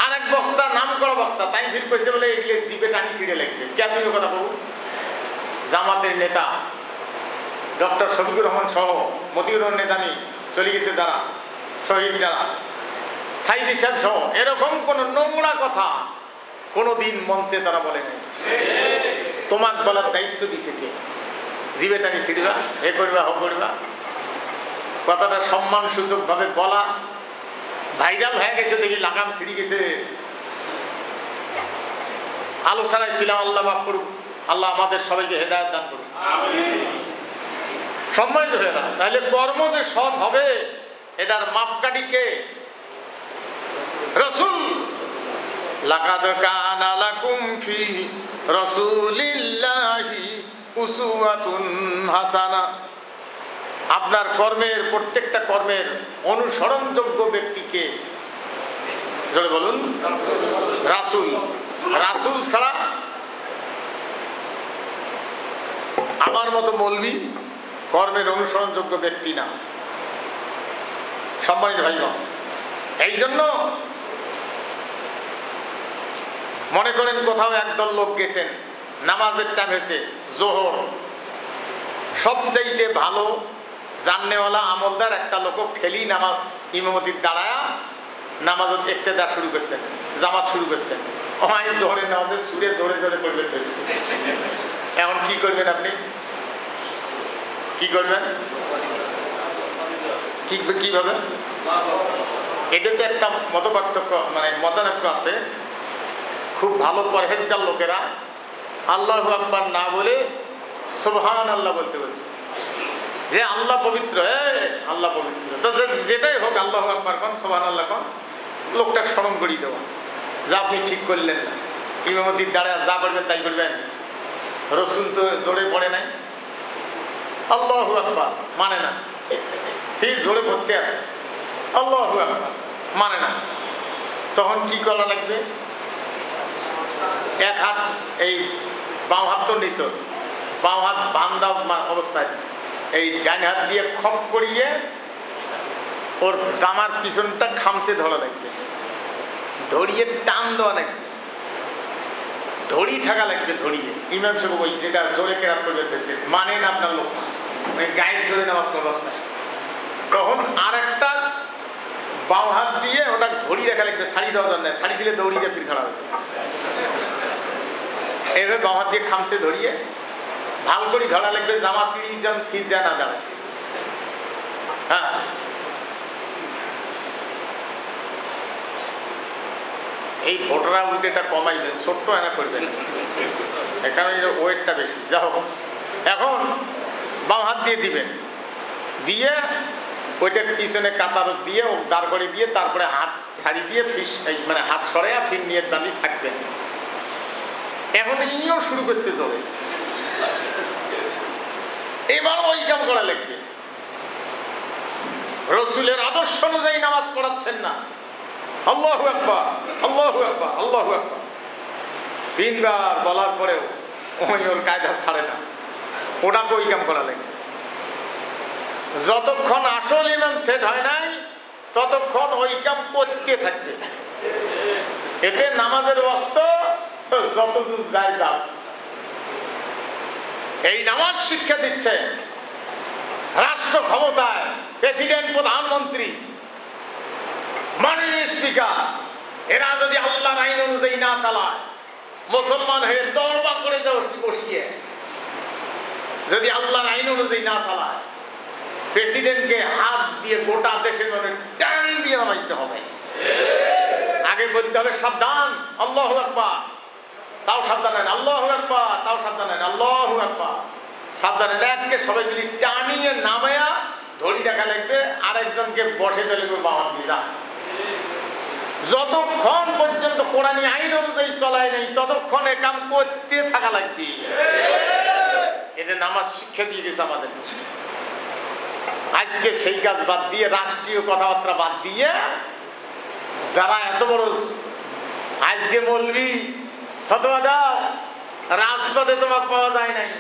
আর এক বক্তা, নাম করা বক্তা, তাই ফির কইছে বলে এগুলো জিপে টানি ছিঁড়ে লাগবে। কে তুমি কথা বলবো? জামাতের নেতা ডক্টর শফিকুর রহমান সহ মতিউর রহমান নেজামি চলে গেছে যারা শহীদ, যারা সাইদি সাহেব সহ, এরকম কোন নোংরা কথা কোনদিন মঞ্চে তারা বলে নাই। তোমার বলার দায়িত্ব দিছে কে? জিবে টানি ছিড়বা, হে করবা হ করবা, কথাটা সম্মান সূচক ভাবে বলা, ভাইরাল হয়ে গেছে, দেখি লাগাম ছিঁড়ে গেছে। আলোচনায় ছিলাম, আল্লাহ মাফ করুক, আল্লাহ আমাদের সবাইকে হেদায়েত দান করুক, সম্মানিত হয়ে না। তাহলে কর্ম যে সৎ হবে এটার মাপকাঠি কে? রাসূল। লাকাদ কানা লাকুম ফি রাসূলিল্লাহি উসওয়াতুন হাসানা। আপনার কর্মের, প্রত্যেকটা কর্মের অনুসরণযোগ্য ব্যক্তিকে জোরে বলুন রাসূল। রাসূল ছাড়া আমার মতো মৌলবি কর্মের অনুসরণযোগ্য ব্যক্তি না। সম্মানিত ভাইগণ, এই জন্য মনে করেন কোথাও একদল লোক গেছেন, নামাজের টাইম হয়েছে জোহর, সবচেয়ে ভালো জাননেওয়ালা আমলদার একটা লোক ঠেলি নামাজ ইমামতির দাঁড়ায়া নামাজত ইক্তেদা শুরু করছেন, জামাত শুরু করছেন। জোহরের নামাজে সুরে জোরে জোরে পড়বেন। এখন কি করবেন আপনি? কি করবেন? কিভাবে? এটাতে একটা মত পার্থক্য, মানে মতানৈক্য আছে। খুব ভালো পরহেজগার লোকেরা আল্লাহু আকবার না বলে সুবহান আল্লাহ বলতে বলছে, যে আল্লাহ পবিত্র, আল্লাহ পবিত্র। তো যেটাই হোক আল্লাহু আকবার কোন, সুবহান আল্লাহ কোন, লোকটাকে স্মরণ করিয়ে দেওয়া যা আপনি ঠিক করলেন না। ইমামতির দ্বারা যা করবেন তাই করবেন। রসুল তো জোরে পড়ে নাই, আল্লাহু আকবার মানে না, এই জোরে পড়তে আছে আল্লাহু আকবার মানে না। তখন কি করা লাগবে? এক হাত, এই বাম হাত তো নিচ, বাম হাত বান্দা অবস্থায়, এই ডান হাত দিয়ে খপ করিয়ে ওর জামার পিছনটা খামচে ধরা লাগবে, ধরিয়ে টান দেওয়া লাগবে, ধরি থাকা লাগবে, ধরিয়ে। ইমাম সাহেব ওই যেটা জোরে কেরাত করবে মানে না আপনার লোক, গায়ের জোরে নামাজ পড়বার চায়, তখন আর একটা বাম হাত দিয়ে ওটা ধরি রাখা লাগবে, শাড়ি দেওয়ার জন্য। শাড়ি দিলে দৌড়িয়ে ফির খারাপ হবে। এইভাবে বাম হাত দিয়ে খামচে ধরিয়ে ভাল করে ধরা লাগবে, জামা ছিঁড়ি যেন ফির যা না দাঁড়ায়। হ্যাঁ, এই ভোটরা উল্টেটা কমাইবেন, ছোট্ট এনা করবেন, এখানে ওয়েটটা বেশি। যা হোক, এখন বাম হাত দিয়ে দিবেন, দিয়ে ওইটার পিছনে কাতার দিয়ে ও দাঁড় করে দিয়ে তারপরে হাত ছাড়ি দিয়ে ফিস, মানে হাত সরাইয়া ফির নিয়ে দাঁড়িয়ে থাকবেন। এখন ইনিও শুরু করছে জোরে, এবার ওই কাম করা লাগবে। রসুলের আদর্শ অনুযায়ী নামাজ পড়াচ্ছেন না, আল্লাহু আকবার আল্লাহু আকবার আল্লাহু আকবার তিনবার বলার পরেও ওই ওর কায়দা ছাড়ে না, ওটাকে ওই কাম করা লাগবে। যতক্ষণ আসল ইমাম সেট হয় নাই ততক্ষণ ওই কাম করতে থাকবে। এতে নামাজের ওয়াক্ত যতদূর যায় যাও। এই নামাজ শিক্ষা দিচ্ছে রাষ্ট্র ক্ষমতায় প্রেসিডেন্ট, প্রধানমন্ত্রী, মাননীয় স্পিকার, এরা যদি আল্লাহর আইন অনুযায়ী না চালায়, মুসলমান হয়ে তওবা করে বসিয়ে যদি আল্লাহর আইন অনুযায়ী না চালায়, প্রেসিডেন্টকে হাত দিয়ে গোটা দেশের মনে টান দিয়ে নামাইতে হবে। আগে বলতে হবে সাবধান, আল্লাহু আকবার, তাও সাবধান নেন, আল্লাহু আকবার, তাও সাবধান নেন, আল্লাহু আকবার, সাবধান নেন। এককে সবাই মিলে টানিয়ে নামায়া ধরি রাখা লাগবে, আরেকজনকে বসে দিলে বাবা দিয়ে যা। যতক্ষণ পর্যন্ত কোরআনী আইন অনুযায়ী চলায় নেই ততক্ষণ এ কাম করতে থাকা লাগবে। এটা নামাজ শিক্ষা দিয়ে গেছে আমাদের। আজকে সেই কাজ বাদ দিয়ে, রাষ্ট্রীয় কথাবার্তা বাদ দিয়ে, যারা এত বড় আজকে মৌলবি ফতোয়া দাও, রাজপথে তোমাকে পাওয়া যায় নাই,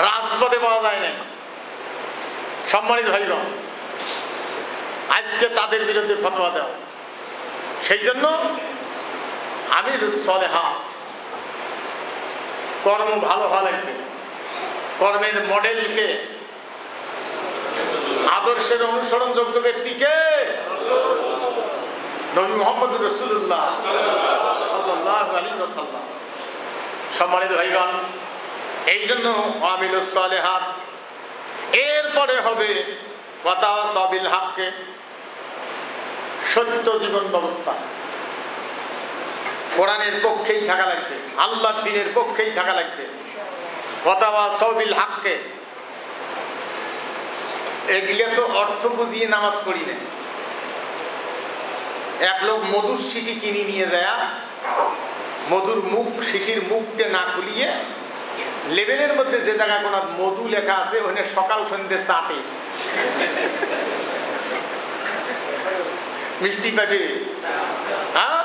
রাজপথে পাওয়া যায় নাই। সম্মানিত ভাইগণ, আজকে তাদের বিরুদ্ধে ফতোয়া দাও। সেই জন্য আমিলুস সালেহাত, কর্ম ভালো হওয়া লাগবে। কর্মের মডেলকে, আদর্শের অনুসরণযোগ্য ব্যক্তিকে নবী মুহাম্মদ রাসূলুল্লাহ সাল্লাল্লাহু আলাইহি ওয়াসাল্লাম। সম্মানিত ভাইগণ, এই জন্য আমিলুস সালেহাত। এরপরে হবে ওয়াতাওয়াসাউ বিল হাক্কে, সত্য জীবন ব্যবস্থা। কোরআনের পক্ষেই থাকা লাগবে, আল্লাহর দ্বীনের পক্ষেই থাকা লাগবে। ওয়াতাওয়াসাউ বিল হাক্কে, এগুলো তো অর্থ বুঝিয়ে নামাজ পড়ি না। এক লোক মধুর শিশি কিনে নিয়ে যায়, মধুর মুখ, শিশির মুখটা না খুলিয়ে লেবেলের মধ্যে যে জায়গায় কোনো মধু লেখা আছে ওখানে সকাল সন্ধ্যে চাটে, মিষ্টি পাবে। হ্যাঁ,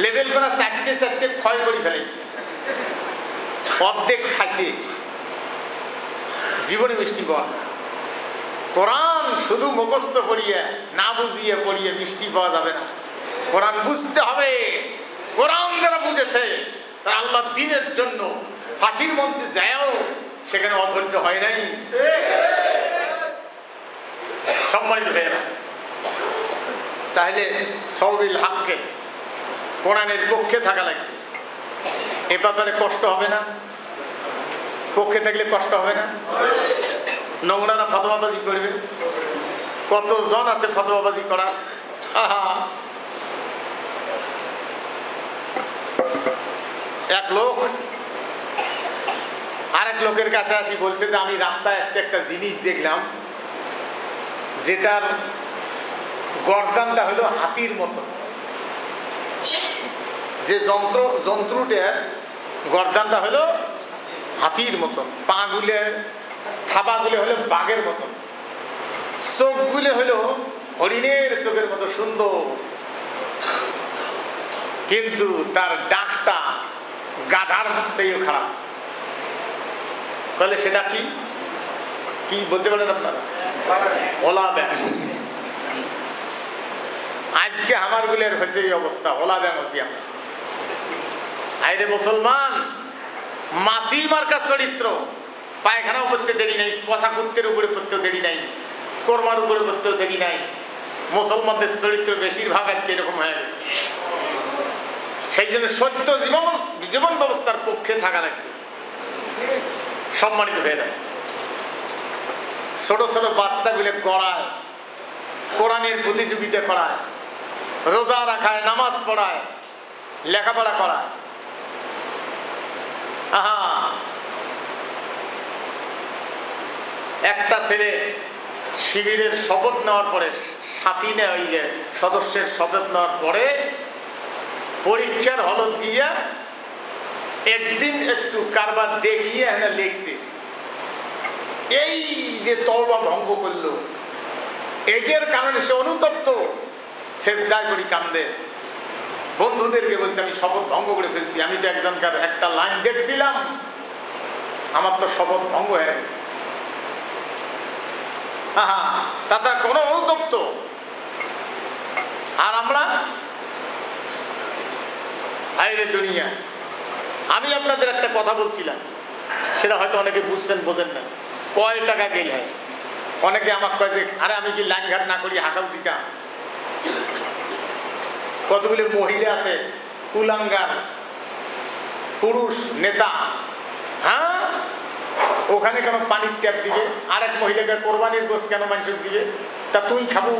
লেবেল করা চাটিতে চাটতে ক্ষয় করে ফেলাইছে, অর্ধেক খাইছে, জীবনে মিষ্টি পাওয়া। কোরআন শুধু মুখস্থ পড়িয়ে, না বুঝিয়ে পড়িয়ে মিষ্টি পাওয়া যাবে না। কোরআন বুঝতে হবে। কোরআন যারা বুঝেছে তারা আল্লাহ দ্বীনের জন্য ফাঁসির মঞ্চে যায়ও সেখানে অধৈর্য হয় নাই। সম্মানিত ভাইয়েরা, তাহলে সাউবিল হাক্কে, কোরআনের পক্ষে থাকা লাগবে। এ ব্যাপারে কষ্ট হবে না? পক্ষে থাকলে কষ্ট হবে না? নোংরারা ফতোয়াবাজি করবে, কতজন আছে ফতোয়াবাজি করা। আহা, এক লোক আরেক লোকের কাছে আসি বলছে যে আমি রাস্তায় আসতে একটা জিনিস দেখলাম, যেটার গর্দানটা হলো হাতির মতো। যে যন্ত্রটার গর্দানটা হলো হাতির মতন, পাগুলো, থাবাগুলো হলো বাঘের মতন, চোখগুলো হলো হরিণের চোখের মতো সুন্দর, কিন্তু তার ডাকটা গাধার চেয়েও খারাপ। বলে সেটা কি কি বলতে পারেন আপনারা? ওলা ব্যাং। আজকে আমার গুলের হয়েছে এই অবস্থা, ওলা ব্যাং হচ্ছি আমরা। আইরে মুসলমান, মাসি মার্কা চরিত্র, পায়খানাও করতে দেরি নাই, পচা কুত্তের উপরে করতেও দেরি নাই, কোরমার উপরে করতেও দেরি নাই। মুসলমানদের চরিত্র বেশিরভাগ আজকে এরকম হয়ে গেছে। সেই জন্য সত্য জীবন ব্যবস্থার পক্ষে থাকা লাগবে। সম্মানিত ভাইরা, ছোট ছোট বাচ্চাগুলো গড়ায়, কোরআনের প্রতিযোগিতা করায়, রোজা রাখায়, নামাজ পড়ায়, লেখাপড়া করায়। আহা, একটা ছেলে শিবিরের শপথ নেওয়ার পরে, সাথী নেয়, ওই যে সদস্যের শপথ নেওয়ার পরে পরীক্ষার হলত গিয়া একদিন একটু কারবার দেখিয়ে এখানে লিখছে, এই যে তওবা ভঙ্গ করলো, এটার কারণে সে অনুতপ্ত, সেজদায় করি কান্দে। বন্ধুদেরকে বলছে আমি শপথ ভঙ্গ করে ফেলছি, আমি তো একজনকার একটা লাইন দেখছিলাম, আমার তো শপথ ভঙ্গ হয়ে গেছে। হ্যাঁ, তার কোনো অনুতপ্ত। আর আমরা আইরে দুনিয়া। আমি আপনাদের একটা কথা বলছিলাম, সেটা হয়তো অনেকে বুঝছেন, বোঝেন না। কয় টাকা গেল হয়, অনেকে আমাকে কয় যে আরে আমি কি লাইন ঘাট না করি হাঁকাও দিতাম। কতগুলি মহিলা আছে কুলাঙ্গার পুরুষ নেতা, হ্যাঁ, ওখানে কেন পানির ট্যাপ দিবে, আর এক মহিলাকে কোরবানির গোশ কেন মানুষের দিবে, তা তুই খাবো।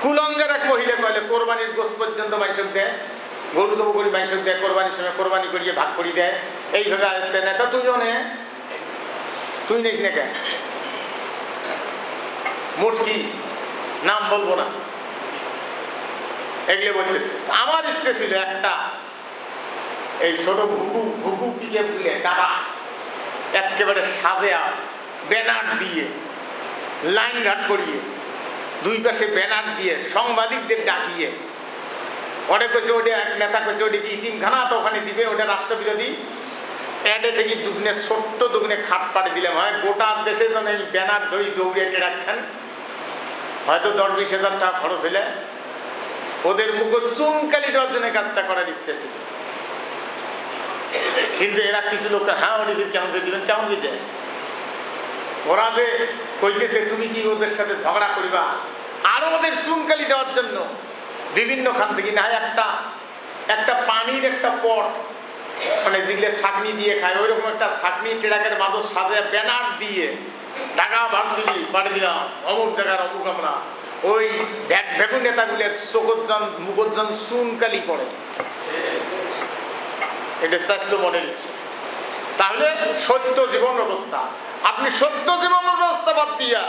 কুলাঙ্গার এক মহিলা কইলে কোরবানির গোশ পর্যন্ত মানুষের দেয়, গরু তবু করি মানুষের দেয়, কোরবানির সময় কোরবানি করিয়ে ভাগ করি দেয়, এইভাবে আয়ত্তে নেয়। তা তুইও নে, তুই নিস না কেন? মোট কি নাম বলবো না, এগুলো বলতেছে। আমার ইচ্ছে ছিল একটা এই ছোট ঘুঘু পিকে বুলে টাকা একেবারে সাজেয়া ব্যানার দিয়ে, লাইন ঘাট করিয়ে, দুই পাশে ব্যানার দিয়ে, সাংবাদিকদের ডাকিয়ে অনেক কইছে ওটা এক নেতা কইছে ওটা কি ইতিমখানা, তো ওখানে দিবে, ওটা রাষ্ট্রবিরোধী। এডে থেকে দুগুনে ছোট্ট দুগুনে খাট পাড়ি দিলাম, হয় গোটা দেশে যেন এই ব্যানার ধরি দৌড়ে রাখেন, হয়তো 10-20 হাজার টাকা খরচ হইলে ওদের মুখ চুনকালি দেওয়ার জন্য কাজটা করার ইচ্ছে ছিল। কিন্তু এরা কিছু লোক হ্যাঁ ওটি কেমন করে দিবেন, কেমন করে দেয়। ওরা যে কইতেছে তুমি কি ওদের সাথে ঝগড়া করিবা, আরো ওদের চুনকালি দেওয়ার জন্য বিভিন্ন খান থেকে না একটা পানির একটা পট, মানে যেগুলো ছাকনি দিয়ে খায়, ওই রকম একটা ছাকনি ট্রাকের মাঝে সাজে ব্যানার দিয়ে ঢাকা ভার্সিটি পাঠিয়ে দিলাম, অমুক জায়গার অমুক আমরা। ওই ভেগু নেতাগুলোর চোখজন মুখজন চুনকালি পড়ে, এটা স্বাস্থ্য মনে নিচ্ছে। তাহলে সত্য জীবন ব্যবস্থা, আপনি সত্য জীবন ব্যবস্থা বাদ দিয়া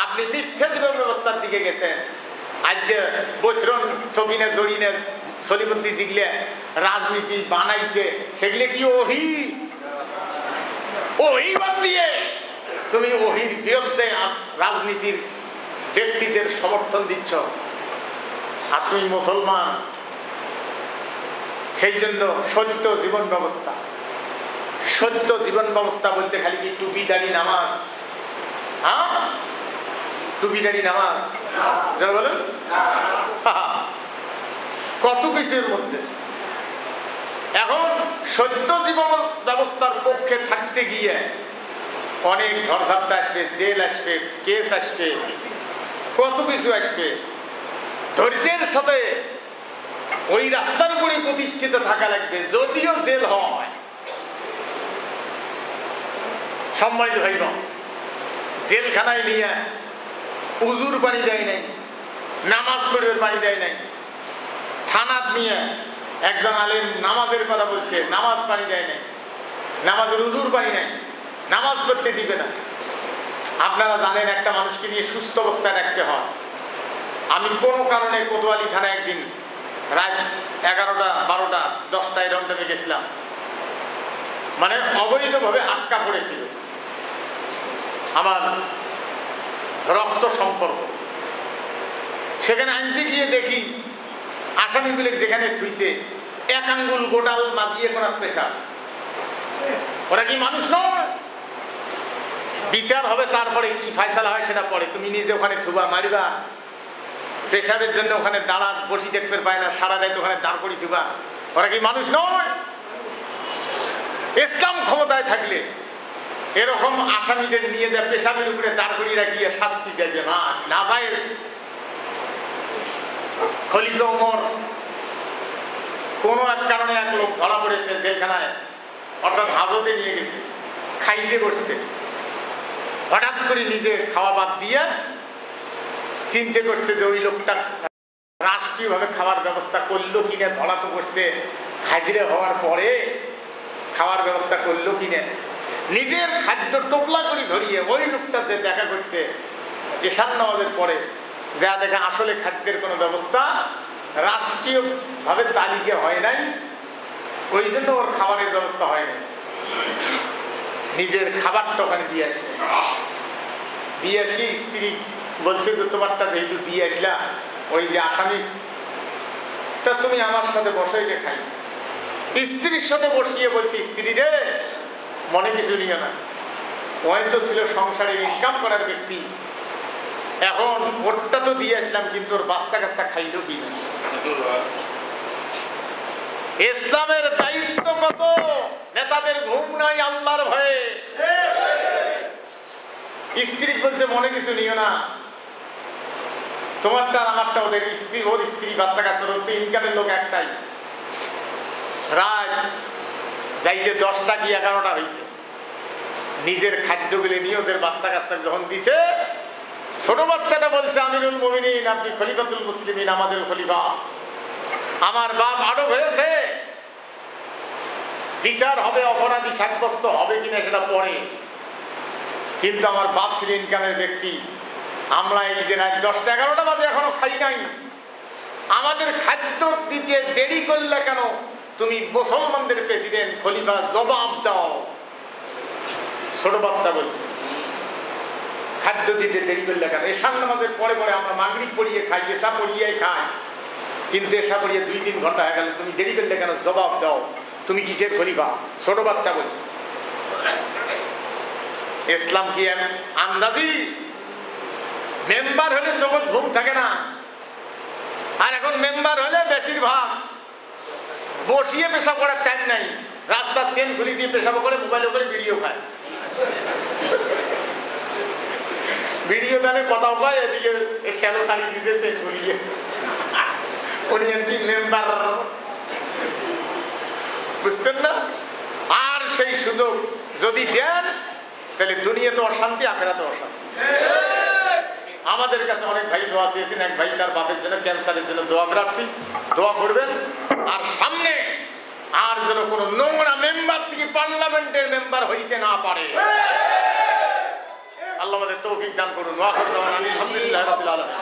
আপনি মিথ্যা জীবন ব্যবস্থার দিকে গেছেন। আজকে বৈশ্রণ সবিনে জড়িনে সলিমুদ্দি যেগুলো রাজনীতি বানাইছে সেগুলো কি ওহি বাদ দিয়ে তুমি ওহির বিরুদ্ধে রাজনীতির ব্যক্তিদের সমর্থন দিচ্ছ, আর তুমি মুসলমান। সেই জন্য সত্য জীবন ব্যবস্থা, সত্য জীবন ব্যবস্থা বলতে খালি কি টুপি দাড়ি নামাজ? হ্যাঁ, টুপি দাড়ি নামাজ যারা বলেন কত কিছুর মধ্যে। এখন সত্য জীবন ব্যবস্থার পক্ষে থাকতে গিয়ে অনেক ঝড়ঝাপটা আসবে, জেল আসবে, কেস আসবে, কত কিছু আসবে। ধৈর্যের সাথে ওই রাস্তার উপরে প্রতিষ্ঠিত থাকা লাগবে, যদিও জেল হয়। সম্মানিত ভাই বোন, জেলখানায় নিয়ে উজুর পানি দেয় নাই, নামাজ পড়িবার পানি দেয় নাই। থানাত নিয়ে একজন আলেম নামাজের কথা বলছে, নামাজ পানি দেয় নাই, নামাজের উজুর পানি নাই, নামাজ পড়তে দিবে না। আপনারা জানেন একটা মানুষকে নিয়ে সুস্থ অবস্থায় রাখতে হয়। আমি কোনো কারণে কোতোয়ালি থানায় একদিন রাত 11টা 12টা 10টা এরকম টাইমে গেছিলাম, মানে অবৈধভাবে আটকা পড়েছিল আমার রক্ত সম্পর্ক। সেখানে আনতে গিয়ে দেখি আসামিগুলো যেখানে থুইছে এক আঙ্গুল গোটাল মাজিয়ে করার পেশা। ওরা কি মানুষ নয়? বিচার হবে, তারপরে কি ফায়সালা হয় সেটা পরে। তুমি নিজে ওখানে থুবা মারিবা, পেশাবের জন্য ওখানে দাঁড়া বসি দেখতে পায় না, সারা রাত ওখানে দাঁড় করি থুবা। ওরা কি মানুষ নয়? ইসলাম ক্ষমতায় থাকলে এরকম আসামিদের নিয়ে যা পেশাবের উপরে দাঁড় করিয়ে রাখিয়ে শাস্তি দেবে না, নাজায়েজ। খলিফা ওমর কোনো এক কারণে এক লোক ধরা পড়েছে জেলখানায়, অর্থাৎ হাজতে নিয়ে গেছে, খাইতে বসছে। হঠাৎ করে নিজে খাওয়া বাদ দিয়ে চিন্তা করছে যে ওই লোকটা রাষ্ট্রীয়ভাবে খাওয়ার ব্যবস্থা করলো কিনা, ধরা তো করছে হাজিরে হওয়ার পরে খাওয়ার ব্যবস্থা করলো কিনা। নিজের খাদ্য টোপলা করে ধরিয়ে ওই লোকটা যে দেখা করছে এশার নামাজের পরে, যা দেখা আসলে খাদ্যের কোনো ব্যবস্থা রাষ্ট্রীয়ভাবে তালিকা হয় নাই, ওই জন্য ওর খাবারের ব্যবস্থা হয় নাই। নিজের খাবারটা ওখানে দিয়ে আসি স্ত্রী বলছে যে তোমারটা যেহেতু দিয়ে আসলা, ওই যে আসামি তা তুমি আমার সাথে বসে যে খাই। স্ত্রীর সাথে বসিয়ে বলছি, স্ত্রী রে মনে কিছু নিও না, ওই তো ছিল সংসারের ইনকাম করার ব্যক্তি, এখন ওরটা তো দিয়ে আসলাম, কিন্তু ওর বাচ্চা কাচ্চা খাইল কি না। ইসলামের দায়িত্ব কত, নেতাদের ঘুম নাই আল্লাহর ভয়ে। স্ত্রী বলছে মনে কিছু নিও না, তোমারটা আমারটা ওদের স্ত্রী, ওর স্ত্রী বাচ্চা কাচ্চা, ওর তো ইনকামের লোক একটাই। রাত যাইতে 10টা কি 11টা হয়েছে, নিজের খাদ্যগুলি নিয়ে ওদের বাচ্চা কাচ্চা যখন দিছে, ছোট বাচ্চাটা বলছে আমিরুল মুমিনিন, আপনি খলিফাতুল মুসলিমিন, আমাদের খলিফা, আমার বাপ আটক হয়েছে, বিচার হবে, অপরাধী সাব্যস্ত হবে কিনা সেটা পরে, কিন্তু আমার বাপ ছিল ইনকামের ব্যক্তি। আমরা এই যে রাত 10টা 11টা বাজে এখনো খাই নাই, আমাদের খাদ্য দিতে দেরি করলে কেন? তুমি মুসলমানদের প্রেসিডেন্ট, খলিফা, জবাব দাও। ছোট বাচ্চা বলছে খাদ্য দিতে দেরি করলে কেন? এশার নামাজের পরে পরে আমরা মাগরিব পড়িয়ে খাই, এশা পড়িয়ে খাই, কিন্তু এসা করিয়ে 2-3 ঘন্টা হয়ে গেল, তুমি দেরি করলে কেন? জবাব দাও, তুমি কিসের খলিফা? ছোট বাচ্চা বলছে। ইসলাম কি আন্দাজি? মেম্বার হলে জগৎ ঘুম থাকে না, আর এখন মেম্বার হলে বেশিরভাগ বসিয়ে পেশাব করার টাইম নাই, রাস্তার চেন খুলি দিয়ে পেশাব করে, মোবাইলে করে ভিডিও খায়, ভিডিও টানে কথাও কয়, এদিকে শ্যালো শাড়ি দিছে চেন খুলিয়ে। উনি কি মেম্বার? বুঝছেন না? আর সেই সুযোগ যদি দেন তাহলে দুনিয়াতে অশান্তি, আখেরাতে অশান্তি। আমাদের কাছে অনেক ভাই দোয়া চেয়েছেন, এক ভাই তার বাপের জন্য ক্যান্সারের জন্য দোয়া প্রার্থী, দোয়া করবেন। আর সামনে আর যেন কোনো নোংরা মেম্বার থেকে পার্লামেন্টের মেম্বার হইতে না পারে। আল্লাহ আমাদের তৌফিক দান করুন। ওয়া আখিরু দাওয়ানা আলহামদুলিল্লাহি রাব্বিল আলামিন।